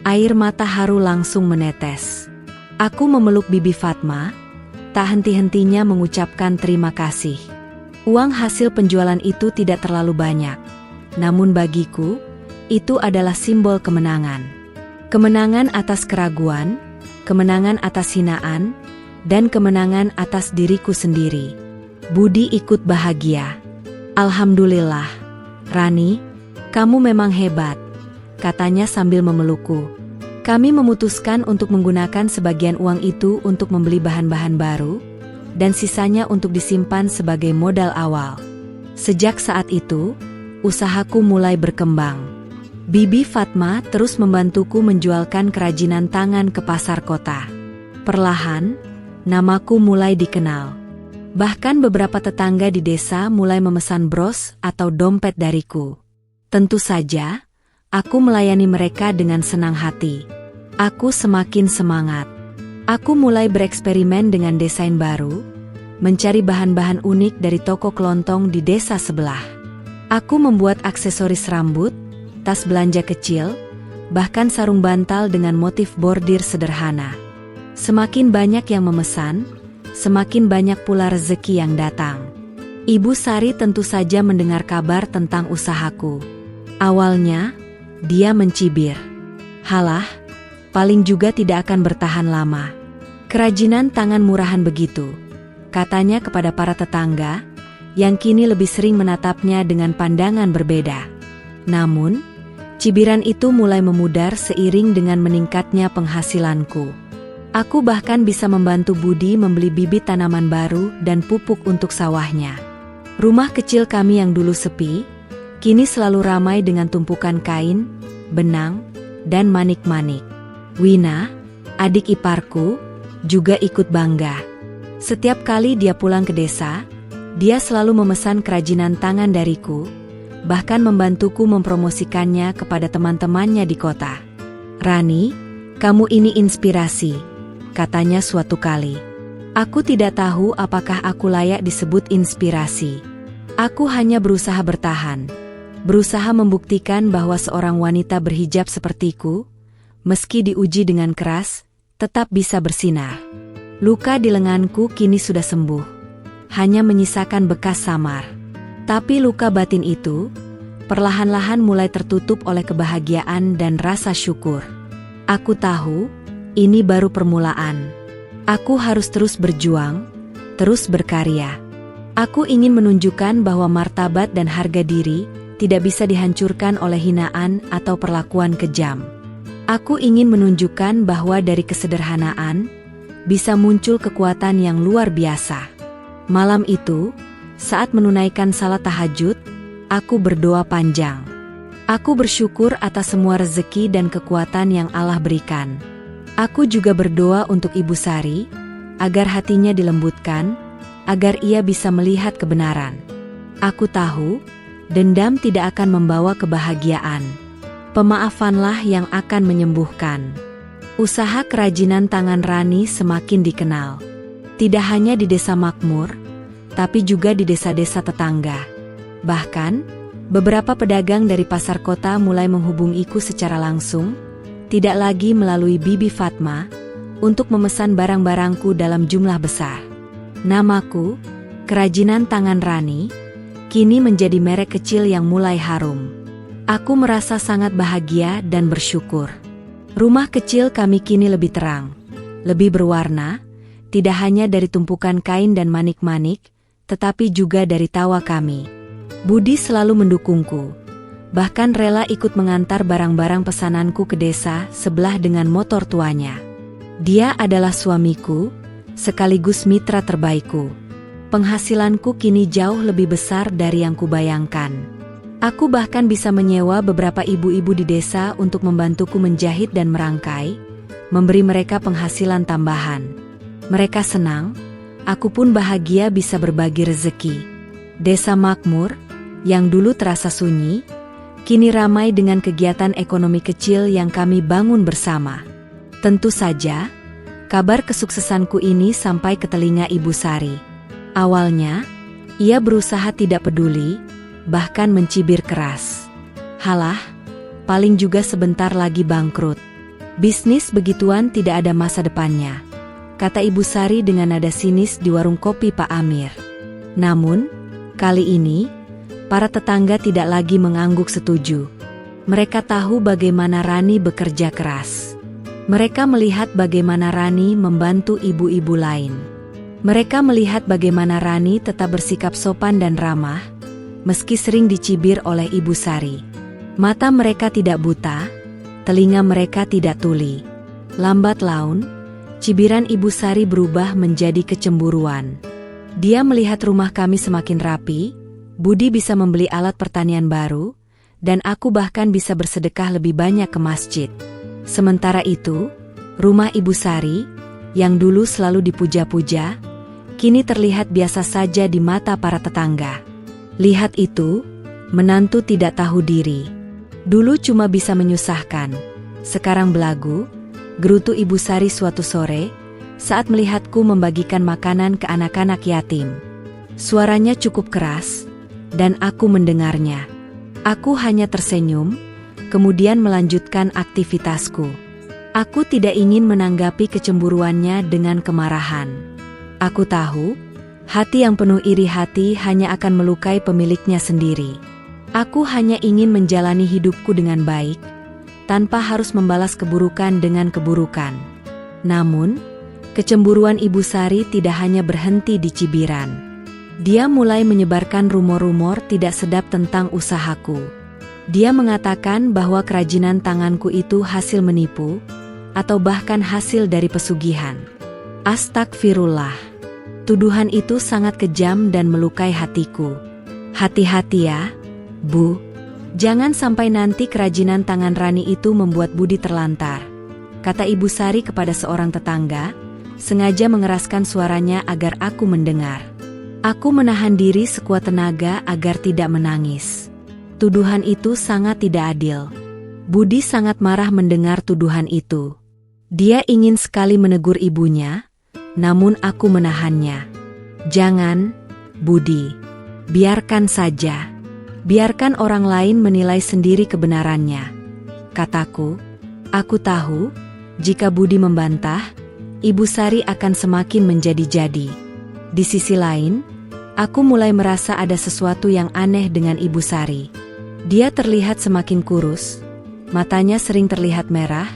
Air mata haru langsung menetes. Aku memeluk Bibi Fatma, tak henti-hentinya mengucapkan terima kasih. Uang hasil penjualan itu tidak terlalu banyak. Namun bagiku, itu adalah simbol kemenangan. Kemenangan atas keraguan, kemenangan atas hinaan, dan kemenangan atas diriku sendiri. Budi ikut bahagia. Alhamdulillah, Rani, kamu memang hebat, katanya sambil memelukku. Kami memutuskan untuk menggunakan sebagian uang itu untuk membeli bahan-bahan baru, dan sisanya untuk disimpan sebagai modal awal. Sejak saat itu, usahaku mulai berkembang. Bibi Fatma terus membantuku menjualkan kerajinan tangan ke pasar kota. Perlahan, namaku mulai dikenal. Bahkan beberapa tetangga di desa mulai memesan bros atau dompet dariku. Tentu saja, aku melayani mereka dengan senang hati. Aku semakin semangat. Aku mulai bereksperimen dengan desain baru, mencari bahan-bahan unik dari toko kelontong di desa sebelah. Aku membuat aksesoris rambut, tas belanja kecil, bahkan sarung bantal dengan motif bordir sederhana. Semakin banyak yang memesan, semakin banyak pula rezeki yang datang. Ibu Sari tentu saja mendengar kabar tentang usahaku. Awalnya, dia mencibir. Halah, paling juga tidak akan bertahan lama. Kerajinan tangan murahan begitu, katanya kepada para tetangga, yang kini lebih sering menatapnya dengan pandangan berbeda. Namun, cibiran itu mulai memudar seiring dengan meningkatnya penghasilanku. Aku bahkan bisa membantu Budi membeli bibit tanaman baru dan pupuk untuk sawahnya. Rumah kecil kami yang dulu sepi, kini selalu ramai dengan tumpukan kain, benang, dan manik-manik. Wina, adik iparku, juga ikut bangga. Setiap kali dia pulang ke desa, dia selalu memesan kerajinan tangan dariku, bahkan membantuku mempromosikannya kepada teman-temannya di kota. Rani, kamu ini inspirasi, katanya suatu kali. Aku tidak tahu apakah aku layak disebut inspirasi. Aku hanya berusaha bertahan, berusaha membuktikan bahwa seorang wanita berhijab sepertiku, meski diuji dengan keras, tetap bisa bersinar. Luka di lenganku kini sudah sembuh, hanya menyisakan bekas samar. Tapi luka batin itu, perlahan-lahan mulai tertutup oleh kebahagiaan dan rasa syukur. Aku tahu, ini baru permulaan. Aku harus terus berjuang, terus berkarya. Aku ingin menunjukkan bahwa martabat dan harga diri tidak bisa dihancurkan oleh hinaan atau perlakuan kejam. Aku ingin menunjukkan bahwa dari kesederhanaan, bisa muncul kekuatan yang luar biasa. Malam itu, saat menunaikan salat tahajud, aku berdoa panjang. Aku bersyukur atas semua rezeki dan kekuatan yang Allah berikan. Aku juga berdoa untuk Ibu Sari, agar hatinya dilembutkan, agar ia bisa melihat kebenaran. Aku tahu, dendam tidak akan membawa kebahagiaan. Pemaafanlah yang akan menyembuhkan. Usaha kerajinan tangan Rani semakin dikenal. Tidak hanya di desa makmur, tapi juga di desa-desa tetangga. Bahkan, beberapa pedagang dari pasar kota mulai menghubungiku secara langsung, tidak lagi melalui Bibi Fatma untuk memesan barang-barangku dalam jumlah besar. Namaku, Kerajinan Tangan Rani, kini menjadi merek kecil yang mulai harum. Aku merasa sangat bahagia dan bersyukur. Rumah kecil kami kini lebih terang, lebih berwarna, tidak hanya dari tumpukan kain dan manik-manik, tetapi juga dari tawa kami. Budi selalu mendukungku, bahkan rela ikut mengantar barang-barang pesananku ke desa sebelah dengan motor tuanya. Dia adalah suamiku, sekaligus mitra terbaikku. Penghasilanku kini jauh lebih besar dari yang kubayangkan. Aku bahkan bisa menyewa beberapa ibu-ibu di desa untuk membantuku menjahit dan merangkai, memberi mereka penghasilan tambahan. Mereka senang, aku pun bahagia bisa berbagi rezeki. Desa makmur, yang dulu terasa sunyi, kini ramai dengan kegiatan ekonomi kecil yang kami bangun bersama. Tentu saja, kabar kesuksesanku ini sampai ke telinga Ibu Sari. Awalnya, ia berusaha tidak peduli, bahkan mencibir keras. Halah, paling juga sebentar lagi bangkrut. Bisnis begituan tidak ada masa depannya, kata Ibu Sari dengan nada sinis di warung kopi Pak Amir. Namun, kali ini, para tetangga tidak lagi mengangguk setuju. Mereka tahu bagaimana Rani bekerja keras. Mereka melihat bagaimana Rani membantu ibu-ibu lain. Mereka melihat bagaimana Rani tetap bersikap sopan dan ramah, meski sering dicibir oleh Ibu Sari. Mata mereka tidak buta, telinga mereka tidak tuli. Lambat laun, cibiran Ibu Sari berubah menjadi kecemburuan. Dia melihat rumah kami semakin rapi, Budi bisa membeli alat pertanian baru, dan aku bahkan bisa bersedekah lebih banyak ke masjid. Sementara itu, rumah Ibu Sari, yang dulu selalu dipuja-puja, kini terlihat biasa saja di mata para tetangga. Lihat itu, menantu tidak tahu diri. Dulu cuma bisa menyusahkan, sekarang belagu, gerutu Ibu Sari suatu sore, saat melihatku membagikan makanan ke anak-anak yatim. Suaranya cukup keras, dan aku mendengarnya. Aku hanya tersenyum, kemudian melanjutkan aktivitasku. Aku tidak ingin menanggapi kecemburuannya dengan kemarahan. Aku tahu, hati yang penuh iri hati hanya akan melukai pemiliknya sendiri. Aku hanya ingin menjalani hidupku dengan baik, tanpa harus membalas keburukan dengan keburukan. Namun, kecemburuan Ibu Sari tidak hanya berhenti di cibiran. Dia mulai menyebarkan rumor-rumor tidak sedap tentang usahaku. Dia mengatakan bahwa kerajinan tanganku itu hasil menipu, atau bahkan hasil dari pesugihan. Astagfirullah. Tuduhan itu sangat kejam dan melukai hatiku. Hati-hati ya, Bu. Jangan sampai nanti kerajinan tangan Rani itu membuat Budi terlantar, kata Ibu Sari kepada seorang tetangga, sengaja mengeraskan suaranya agar aku mendengar. Aku menahan diri sekuat tenaga agar tidak menangis. Tuduhan itu sangat tidak adil. Budi sangat marah mendengar tuduhan itu. Dia ingin sekali menegur ibunya, namun aku menahannya. Jangan, Budi. Biarkan saja. Biarkan orang lain menilai sendiri kebenarannya, kataku. Aku tahu, jika Budi membantah, Ibu Sari akan semakin menjadi-jadi. Di sisi lain, aku mulai merasa ada sesuatu yang aneh dengan Ibu Sari. Dia terlihat semakin kurus, matanya sering terlihat merah,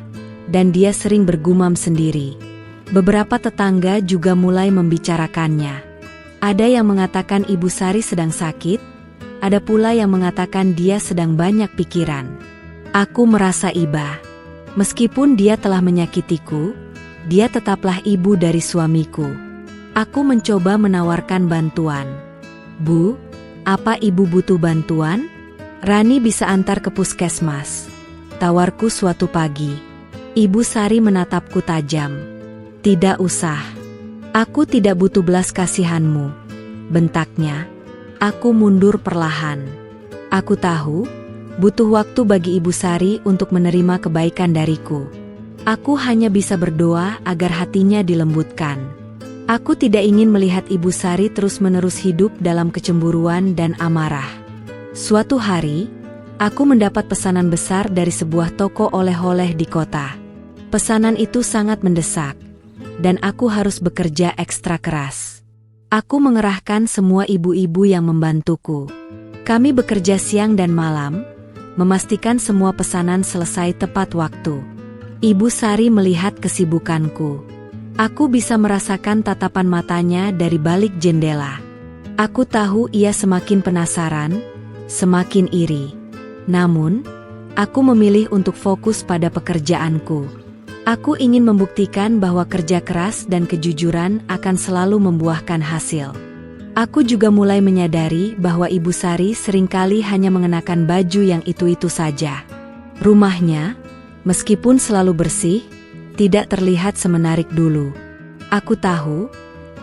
dan dia sering bergumam sendiri. Beberapa tetangga juga mulai membicarakannya. Ada yang mengatakan Ibu Sari sedang sakit, ada pula yang mengatakan dia sedang banyak pikiran. Aku merasa iba. Meskipun dia telah menyakitiku, dia tetaplah ibu dari suamiku. Aku mencoba menawarkan bantuan. Bu, apa ibu butuh bantuan? Rani bisa antar ke puskesmas, tawarku suatu pagi. Ibu Sari menatapku tajam. Tidak usah. Aku tidak butuh belas kasihanmu, bentaknya. Aku mundur perlahan. Aku tahu, butuh waktu bagi Ibu Sari untuk menerima kebaikan dariku. Aku hanya bisa berdoa agar hatinya dilembutkan. Aku tidak ingin melihat Ibu Sari terus-menerus hidup dalam kecemburuan dan amarah. Suatu hari, Aku mendapat pesanan besar dari sebuah toko oleh-oleh di kota. Pesanan itu sangat mendesak, dan aku harus bekerja ekstra keras. Aku mengerahkan semua ibu-ibu yang membantuku. Kami bekerja siang dan malam, memastikan semua pesanan selesai tepat waktu. Ibu Sari melihat kesibukanku. Aku bisa merasakan tatapan matanya dari balik jendela. Aku tahu ia semakin penasaran, semakin iri. Namun, aku memilih untuk fokus pada pekerjaanku. Aku ingin membuktikan bahwa kerja keras dan kejujuran akan selalu membuahkan hasil. Aku juga mulai menyadari bahwa Ibu Sari seringkali hanya mengenakan baju yang itu-itu saja. Rumahnya, meskipun selalu bersih, tidak terlihat semenarik dulu. Aku tahu,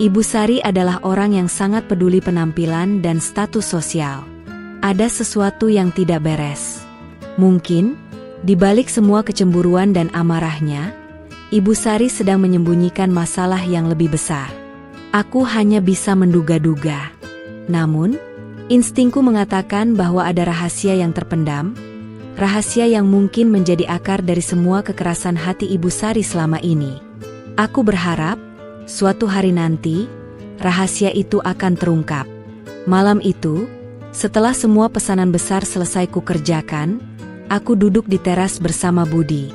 Ibu Sari adalah orang yang sangat peduli penampilan dan status sosial. Ada sesuatu yang tidak beres. Mungkin, di balik semua kecemburuan dan amarahnya, Ibu Sari sedang menyembunyikan masalah yang lebih besar. Aku hanya bisa menduga-duga. Namun, instingku mengatakan bahwa ada rahasia yang terpendam, rahasia yang mungkin menjadi akar dari semua kekerasan hati Ibu Sari selama ini. Aku berharap, suatu hari nanti, rahasia itu akan terungkap. Malam itu, setelah semua pesanan besar selesai kukerjakan, aku duduk di teras bersama Budi.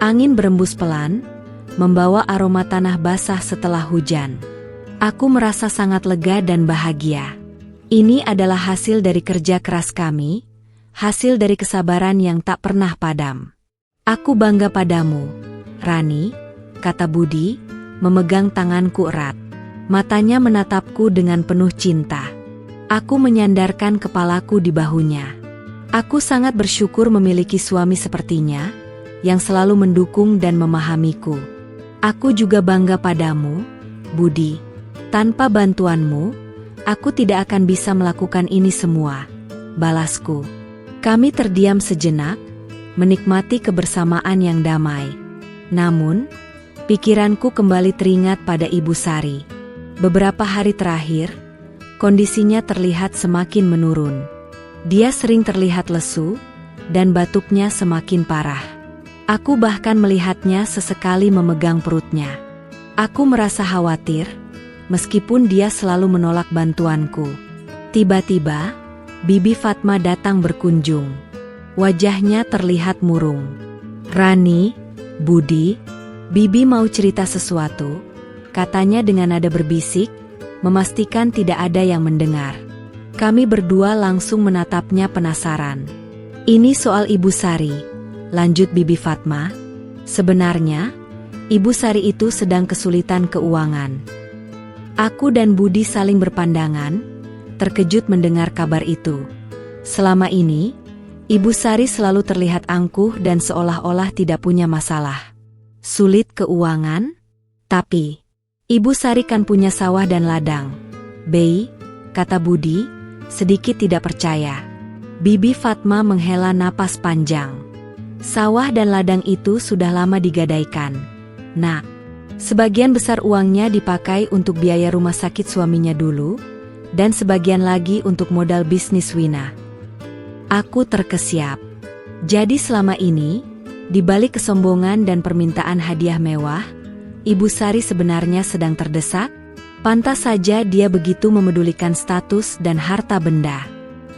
Angin berembus pelan, membawa aroma tanah basah setelah hujan. Aku merasa sangat lega dan bahagia. Ini adalah hasil dari kerja keras kami, hasil dari kesabaran yang tak pernah padam. Aku bangga padamu, Rani, kata Budi, memegang tanganku erat. Matanya menatapku dengan penuh cinta. Aku menyandarkan kepalaku di bahunya. Aku sangat bersyukur memiliki suami sepertinya, yang selalu mendukung dan memahamiku. Aku juga bangga padamu, Budi. Tanpa bantuanmu, aku tidak akan bisa melakukan ini semua, balasku. Kami terdiam sejenak, menikmati kebersamaan yang damai. Namun, pikiranku kembali teringat pada Ibu Sari. Beberapa hari terakhir, kondisinya terlihat semakin menurun. Dia sering terlihat lesu, dan batuknya semakin parah. Aku bahkan melihatnya sesekali memegang perutnya. Aku merasa khawatir, meskipun dia selalu menolak bantuanku. Tiba-tiba, Bibi Fatma datang berkunjung. Wajahnya terlihat murung. Rani, Budi, Bibi mau cerita sesuatu, katanya dengan nada berbisik, memastikan tidak ada yang mendengar. Kami berdua langsung menatapnya penasaran. Ini soal Ibu Sari, lanjut Bibi Fatma. Sebenarnya, Ibu Sari itu sedang kesulitan keuangan. Aku dan Budi saling berpandangan, terkejut mendengar kabar itu. Selama ini, Ibu Sari selalu terlihat angkuh dan seolah-olah tidak punya masalah. Sulit keuangan? Tapi, Ibu Sari kan punya sawah dan ladang. Bei, kata Budi, sedikit tidak percaya. Bibi Fatma menghela napas panjang. Sawah dan ladang itu sudah lama digadaikan. Nah, sebagian besar uangnya dipakai untuk biaya rumah sakit suaminya dulu, dan sebagian lagi untuk modal bisnis Wina. Aku terkesiap. Jadi selama ini, di balik kesombongan dan permintaan hadiah mewah, Ibu Sari sebenarnya sedang terdesak. Pantas saja dia begitu memedulikan status dan harta benda.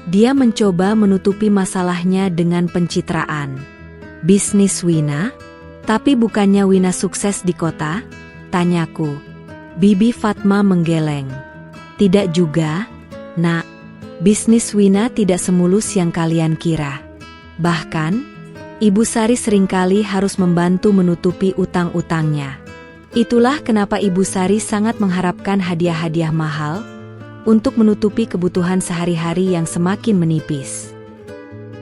Dia mencoba menutupi masalahnya dengan pencitraan. Bisnis Wina? Tapi bukannya Wina sukses di kota? Tanyaku. Bibi Fatma menggeleng. Tidak juga, Nak. Bisnis Wina tidak semulus yang kalian kira. Bahkan, Ibu Sari seringkali harus membantu menutupi utang-utangnya. Itulah kenapa Ibu Sari sangat mengharapkan hadiah-hadiah mahal untuk menutupi kebutuhan sehari-hari yang semakin menipis.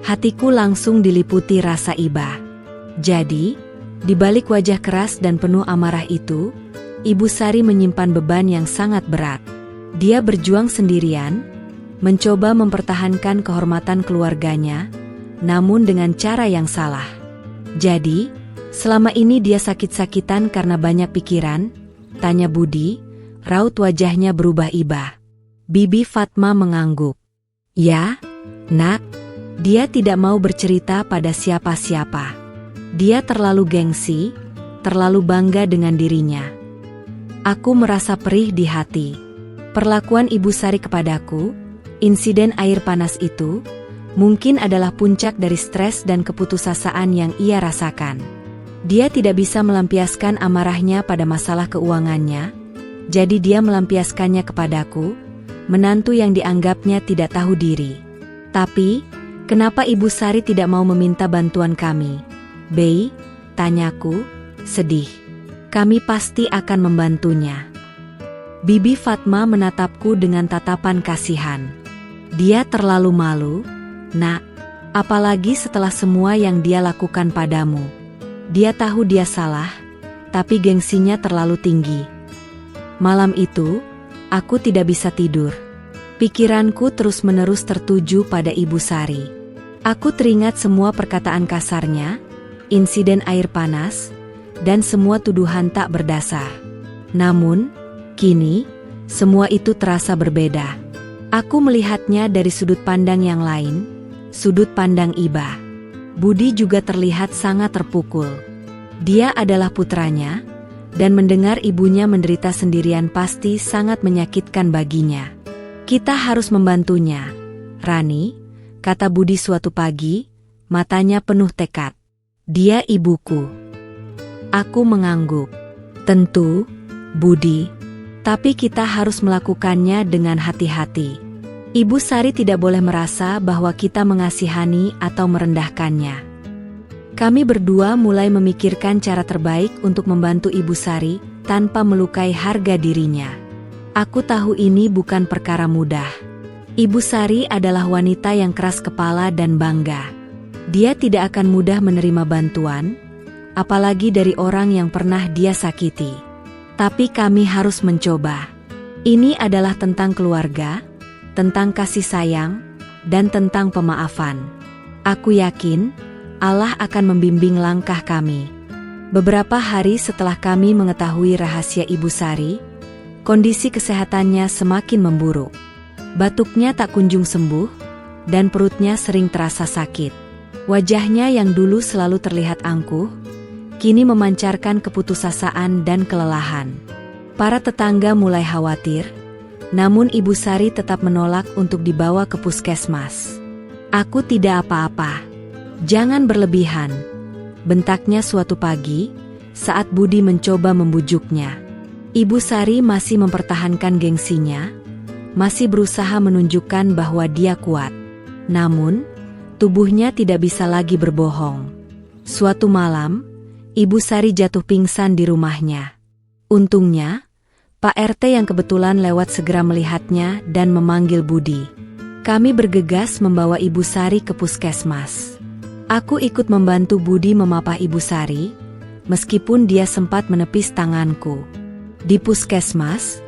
Hatiku langsung diliputi rasa iba. Jadi, di balik wajah keras dan penuh amarah itu, Ibu Sari menyimpan beban yang sangat berat. Dia berjuang sendirian, mencoba mempertahankan kehormatan keluarganya, namun dengan cara yang salah. Jadi, selama ini dia sakit-sakitan karena banyak pikiran? Tanya Budi, raut wajahnya berubah iba. Bibi Fatma mengangguk. Ya, Nak, Dia tidak mau bercerita pada siapa-siapa. Dia terlalu gengsi, terlalu bangga dengan dirinya. Aku merasa perih di hati. Perlakuan Ibu Sari kepadaku, insiden air panas itu, mungkin adalah puncak dari stres dan keputusasaan yang ia rasakan. Dia tidak bisa melampiaskan amarahnya pada masalah keuangannya, jadi dia melampiaskannya kepadaku, menantu yang dianggapnya tidak tahu diri. Tapi, kenapa Ibu Sari tidak mau meminta bantuan kami? Bei, tanyaku, sedih. Kami pasti akan membantunya. Bibi Fatma menatapku dengan tatapan kasihan. Dia terlalu malu, Nak, apalagi setelah semua yang dia lakukan padamu. Dia tahu dia salah, tapi gengsinya terlalu tinggi. Malam itu, aku tidak bisa tidur. Pikiranku terus-menerus tertuju pada Ibu Sari. Aku teringat semua perkataan kasarnya, insiden air panas, dan semua tuduhan tak berdasar. Namun, kini, semua itu terasa berbeda. Aku melihatnya dari sudut pandang yang lain, sudut pandang Iba. Budi juga terlihat sangat terpukul. Dia adalah putranya, dan mendengar ibunya menderita sendirian pasti sangat menyakitkan baginya. Kita harus membantunya, Rani, kata Budi suatu pagi, matanya penuh tekad. Dia ibuku. Aku mengangguk. Tentu, Budi. Tapi kita harus melakukannya dengan hati-hati. Ibu Sari tidak boleh merasa bahwa kita mengasihani atau merendahkannya. Kami berdua mulai memikirkan cara terbaik untuk membantu Ibu Sari tanpa melukai harga dirinya. Aku tahu ini bukan perkara mudah. Ibu Sari adalah wanita yang keras kepala dan bangga. Dia tidak akan mudah menerima bantuan, apalagi dari orang yang pernah dia sakiti. Tapi kami harus mencoba. Ini adalah tentang keluarga, tentang kasih sayang, dan tentang pemaafan. Aku yakin Allah akan membimbing langkah kami. Beberapa hari setelah kami mengetahui rahasia Ibu Sari, kondisi kesehatannya semakin memburuk. Batuknya tak kunjung sembuh, dan perutnya sering terasa sakit. Wajahnya yang dulu selalu terlihat angkuh, kini memancarkan keputusasaan dan kelelahan. Para tetangga mulai khawatir, namun Ibu Sari tetap menolak untuk dibawa ke puskesmas. Aku tidak apa-apa. Jangan berlebihan, bentaknya suatu pagi, saat Budi mencoba membujuknya. Ibu Sari masih mempertahankan gengsinya, masih berusaha menunjukkan bahwa dia kuat. Namun, tubuhnya tidak bisa lagi berbohong. Suatu malam, Ibu Sari jatuh pingsan di rumahnya. Untungnya, Pak RT yang kebetulan lewat segera melihatnya dan memanggil Budi. Kami bergegas membawa Ibu Sari ke puskesmas. Aku ikut membantu Budi memapah Ibu Sari, meskipun dia sempat menepis tanganku. Di puskesmas,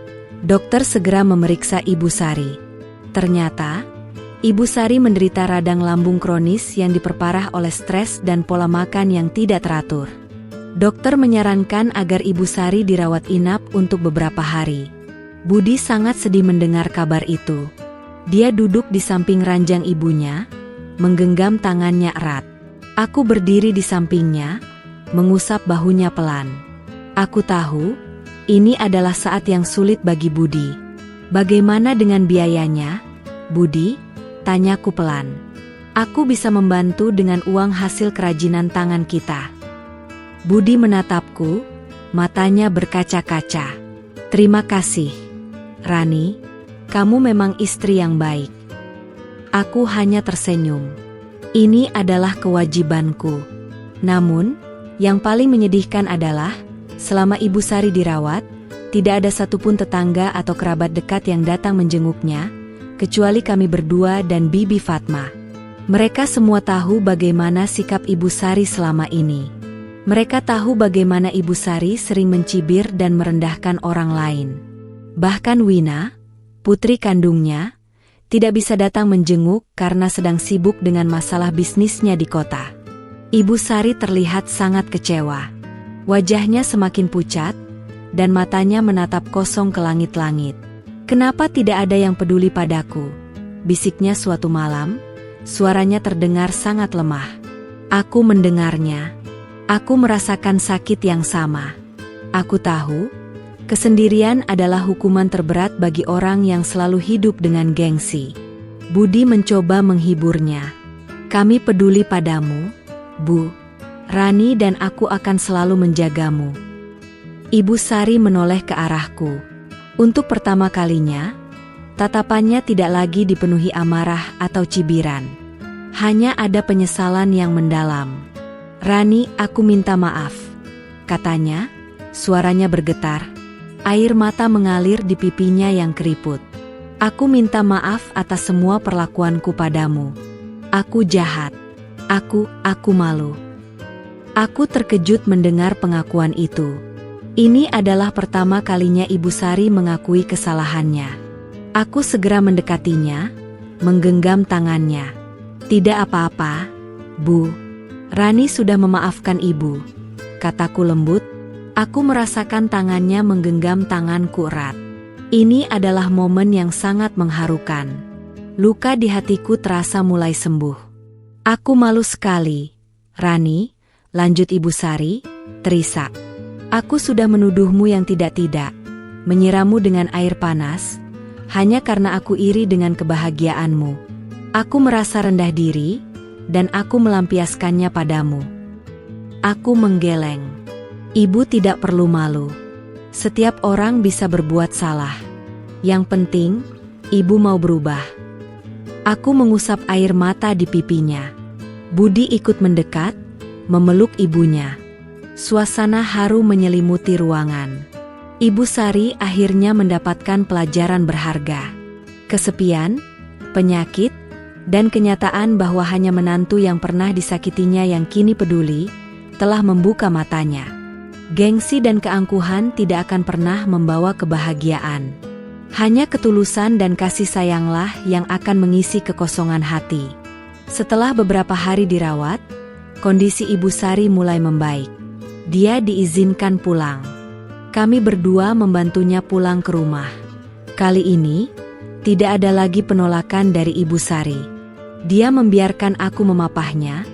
dokter segera memeriksa Ibu Sari. Ternyata, Ibu Sari menderita radang lambung kronis yang diperparah oleh stres dan pola makan yang tidak teratur. Dokter menyarankan agar Ibu Sari dirawat inap untuk beberapa hari. Budi sangat sedih mendengar kabar itu. Dia duduk di samping ranjang ibunya, menggenggam tangannya erat. Aku berdiri di sampingnya, mengusap bahunya pelan. Aku tahu, ini adalah saat yang sulit bagi Budi. Bagaimana dengan biayanya, Budi? Tanyaku pelan. Aku bisa membantu dengan uang hasil kerajinan tangan kita. Budi menatapku, matanya berkaca-kaca. Terima kasih, Rani, kamu memang istri yang baik. Aku hanya tersenyum. Ini adalah kewajibanku. Namun, yang paling menyedihkan adalah, selama Ibu Sari dirawat, tidak ada satupun tetangga atau kerabat dekat yang datang menjenguknya, kecuali kami berdua dan Bibi Fatma. Mereka semua tahu bagaimana sikap Ibu Sari selama ini. Mereka tahu bagaimana Ibu Sari sering mencibir dan merendahkan orang lain. Bahkan Wina, putri kandungnya, tidak bisa datang menjenguk karena sedang sibuk dengan masalah bisnisnya di kota. Ibu Sari terlihat sangat kecewa. Wajahnya semakin pucat, dan matanya menatap kosong ke langit-langit. Kenapa tidak ada yang peduli padaku? Bisiknya suatu malam, Suaranya terdengar sangat lemah. Aku mendengarnya. Aku merasakan sakit yang sama. Aku tahu, kesendirian adalah hukuman terberat bagi orang yang selalu hidup dengan gengsi. Budi mencoba menghiburnya. Kami peduli padamu, Bu. Rani dan aku akan selalu menjagamu. Ibu Sari menoleh ke arahku. Untuk pertama kalinya, tatapannya tidak lagi dipenuhi amarah atau cibiran. Hanya ada penyesalan yang mendalam. Rani, aku minta maaf, katanya, suaranya bergetar. Air mata mengalir di pipinya yang keriput. Aku minta maaf atas semua perlakuanku padamu. Aku jahat. Aku malu. Aku terkejut mendengar pengakuan itu. Ini adalah pertama kalinya Ibu Sari mengakui kesalahannya. Aku segera mendekatinya, menggenggam tangannya. Tidak apa-apa, Bu. Rani sudah memaafkan Ibu, kataku lembut. Aku merasakan tangannya menggenggam tanganku erat. Ini adalah momen yang sangat mengharukan. Luka di hatiku terasa mulai sembuh. Aku malu sekali, Rani, lanjut Ibu Sari, terisak. Aku sudah menuduhmu yang tidak-tidak, menyiramu dengan air panas, hanya karena aku iri dengan kebahagiaanmu. Aku merasa rendah diri, dan aku melampiaskannya padamu. Aku menggeleng. Ibu tidak perlu malu. Setiap orang bisa berbuat salah. Yang penting, Ibu mau berubah. Aku mengusap air mata di pipinya. Budi ikut mendekat, memeluk ibunya. Suasana haru menyelimuti ruangan. Ibu Sari akhirnya mendapatkan pelajaran berharga. Kesepian, penyakit, dan kenyataan bahwa hanya menantu yang pernah disakitinya yang kini peduli, telah membuka matanya. Gengsi dan keangkuhan tidak akan pernah membawa kebahagiaan. Hanya ketulusan dan kasih sayanglah yang akan mengisi kekosongan hati. Setelah beberapa hari dirawat, kondisi Ibu Sari mulai membaik. Dia diizinkan pulang. Kami berdua membantunya pulang ke rumah. Kali ini, tidak ada lagi penolakan dari Ibu Sari. Dia membiarkan aku memapahnya,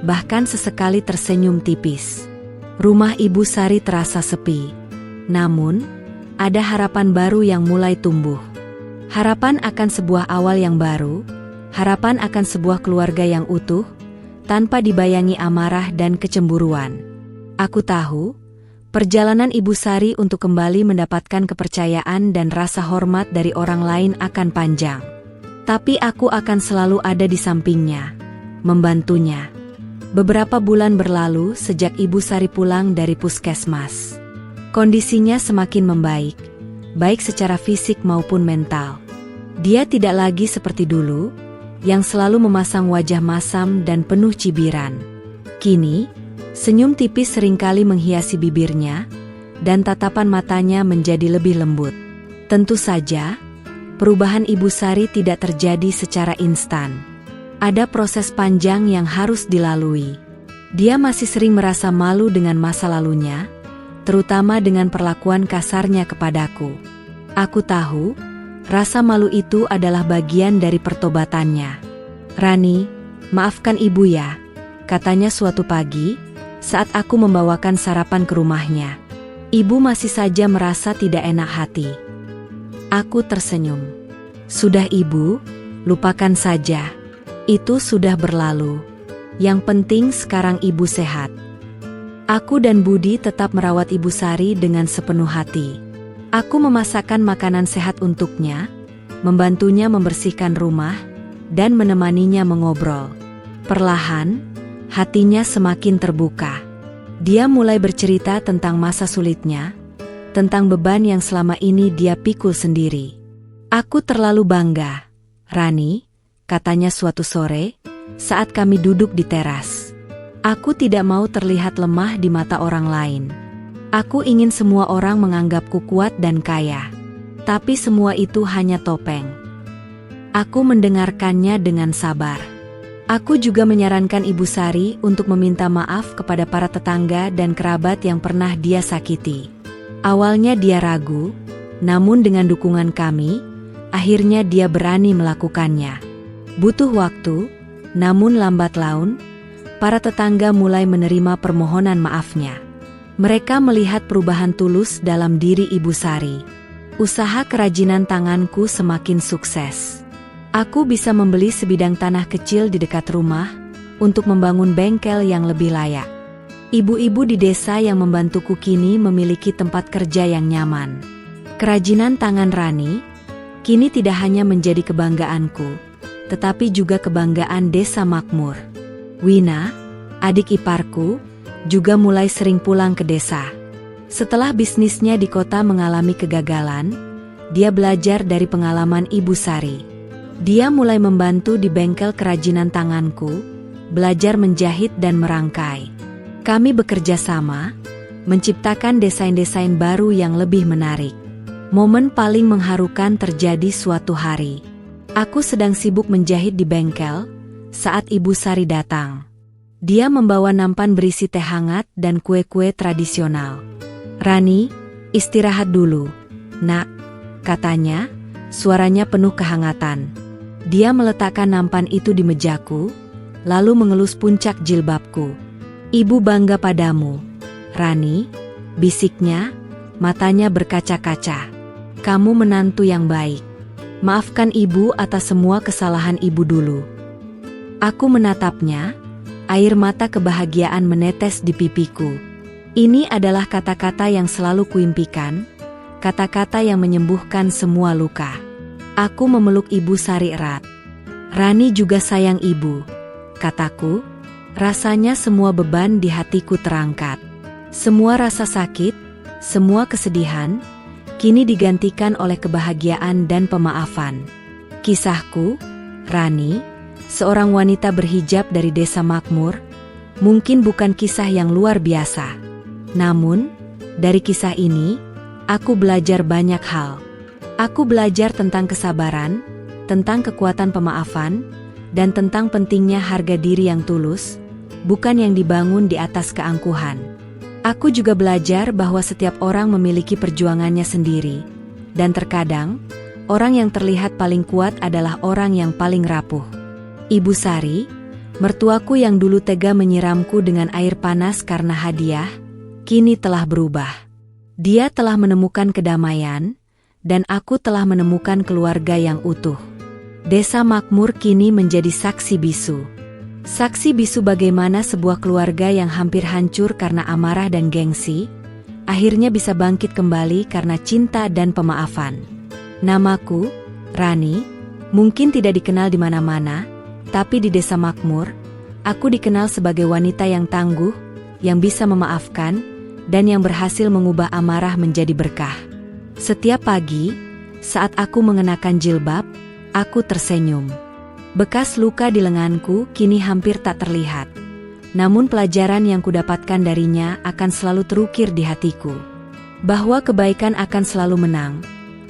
bahkan sesekali tersenyum tipis. Rumah Ibu Sari terasa sepi. Namun, ada harapan baru yang mulai tumbuh. Harapan akan sebuah awal yang baru, harapan akan sebuah keluarga yang utuh, tanpa dibayangi amarah dan kecemburuan. Aku tahu, perjalanan Ibu Sari untuk kembali mendapatkan kepercayaan dan rasa hormat dari orang lain akan panjang. Tapi aku akan selalu ada di sampingnya, membantunya. Beberapa bulan berlalu sejak Ibu Sari pulang dari puskesmas. Kondisinya semakin membaik, baik secara fisik maupun mental. Dia tidak lagi seperti dulu, yang selalu memasang wajah masam dan penuh cibiran. Kini, senyum tipis seringkali menghiasi bibirnya, dan tatapan matanya menjadi lebih lembut. Tentu saja, perubahan Ibu Sari tidak terjadi secara instan. Ada proses panjang yang harus dilalui. Dia masih sering merasa malu dengan masa lalunya, terutama dengan perlakuan kasarnya kepadaku. Aku tahu, rasa malu itu adalah bagian dari pertobatannya. Rani, maafkan Ibu ya, katanya suatu pagi, saat aku membawakan sarapan ke rumahnya. Ibu masih saja merasa tidak enak hati. Aku tersenyum. Sudah Ibu, lupakan saja. Itu sudah berlalu. Yang penting sekarang Ibu sehat. Aku dan Budi tetap merawat Ibu Sari dengan sepenuh hati. Aku memasakkan makanan sehat untuknya, membantunya membersihkan rumah, dan menemaninya mengobrol. Perlahan, hatinya semakin terbuka. Dia mulai bercerita tentang masa sulitnya, tentang beban yang selama ini dia pikul sendiri. Aku terlalu bangga, Rani, katanya suatu sore, saat kami duduk di teras. Aku tidak mau terlihat lemah di mata orang lain. Aku ingin semua orang menganggapku kuat dan kaya. Tapi semua itu hanya topeng. Aku mendengarkannya dengan sabar. Aku juga menyarankan Ibu Sari untuk meminta maaf kepada para tetangga dan kerabat yang pernah dia sakiti. Awalnya dia ragu, namun dengan dukungan kami, akhirnya dia berani melakukannya. Butuh waktu, Namun lambat laun, para tetangga mulai menerima permohonan maafnya. Mereka melihat perubahan tulus dalam diri Ibu Sari. Usaha kerajinan tanganku semakin sukses. Aku bisa membeli sebidang tanah kecil di dekat rumah untuk membangun bengkel yang lebih layak. Ibu-ibu di desa yang membantuku kini memiliki tempat kerja yang nyaman. Kerajinan tangan Rani kini tidak hanya menjadi kebanggaanku, tetapi juga kebanggaan Desa Makmur. Wina, adik iparku, juga mulai sering pulang ke desa. Setelah bisnisnya di kota mengalami kegagalan, dia belajar dari pengalaman Ibu Sari. Dia mulai membantu di bengkel kerajinan tanganku, belajar menjahit dan merangkai. Kami bekerja sama, menciptakan desain-desain baru yang lebih menarik. Momen paling mengharukan terjadi suatu hari. Aku sedang sibuk menjahit di bengkel saat Ibu Sari datang. Dia membawa nampan berisi teh hangat dan kue-kue tradisional. "Rani, istirahat dulu, Nak," katanya, suaranya penuh kehangatan. Dia meletakkan nampan itu di mejaku, lalu mengelus puncak jilbabku. "Ibu bangga padamu, Rani," bisiknya, matanya berkaca-kaca. "Kamu menantu yang baik. Maafkan ibu atas semua kesalahan ibu dulu." Aku menatapnya, air mata kebahagiaan menetes di pipiku. Ini adalah kata-kata yang selalu kuimpikan, kata-kata yang menyembuhkan semua luka. Aku memeluk Ibu Sari erat. "Rani juga sayang ibu," kataku. Rasanya semua beban di hatiku terangkat. Semua rasa sakit, semua kesedihan, kini digantikan oleh kebahagiaan dan pemaafan. Kisahku, Rani, seorang wanita berhijab dari Desa Makmur, mungkin bukan kisah yang luar biasa. Namun, dari kisah ini, aku belajar banyak hal. Aku belajar tentang kesabaran, tentang kekuatan pemaafan, dan tentang pentingnya harga diri yang tulus, bukan yang dibangun di atas keangkuhan. Aku juga belajar bahwa setiap orang memiliki perjuangannya sendiri, dan terkadang, orang yang terlihat paling kuat adalah orang yang paling rapuh. Ibu Sari, mertuaku yang dulu tega menyiramku dengan air panas karena hadiah, kini telah berubah. Dia telah menemukan kedamaian, dan aku telah menemukan keluarga yang utuh. Desa Makmur kini menjadi saksi bisu. Saksi bisu bagaimana sebuah keluarga yang hampir hancur karena amarah dan gengsi, akhirnya bisa bangkit kembali karena cinta dan pemaafan. Namaku, Rani, mungkin tidak dikenal di mana-mana, tapi di Desa Makmur, aku dikenal sebagai wanita yang tangguh, yang bisa memaafkan, dan yang berhasil mengubah amarah menjadi berkah. Setiap pagi, saat aku mengenakan jilbab, aku tersenyum. Bekas luka di lenganku kini hampir tak terlihat. Namun pelajaran yang kudapatkan darinya akan selalu terukir di hatiku. Bahwa kebaikan akan selalu menang,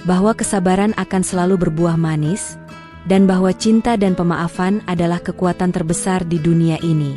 bahwa kesabaran akan selalu berbuah manis, dan bahwa cinta dan pemaafan adalah kekuatan terbesar di dunia ini.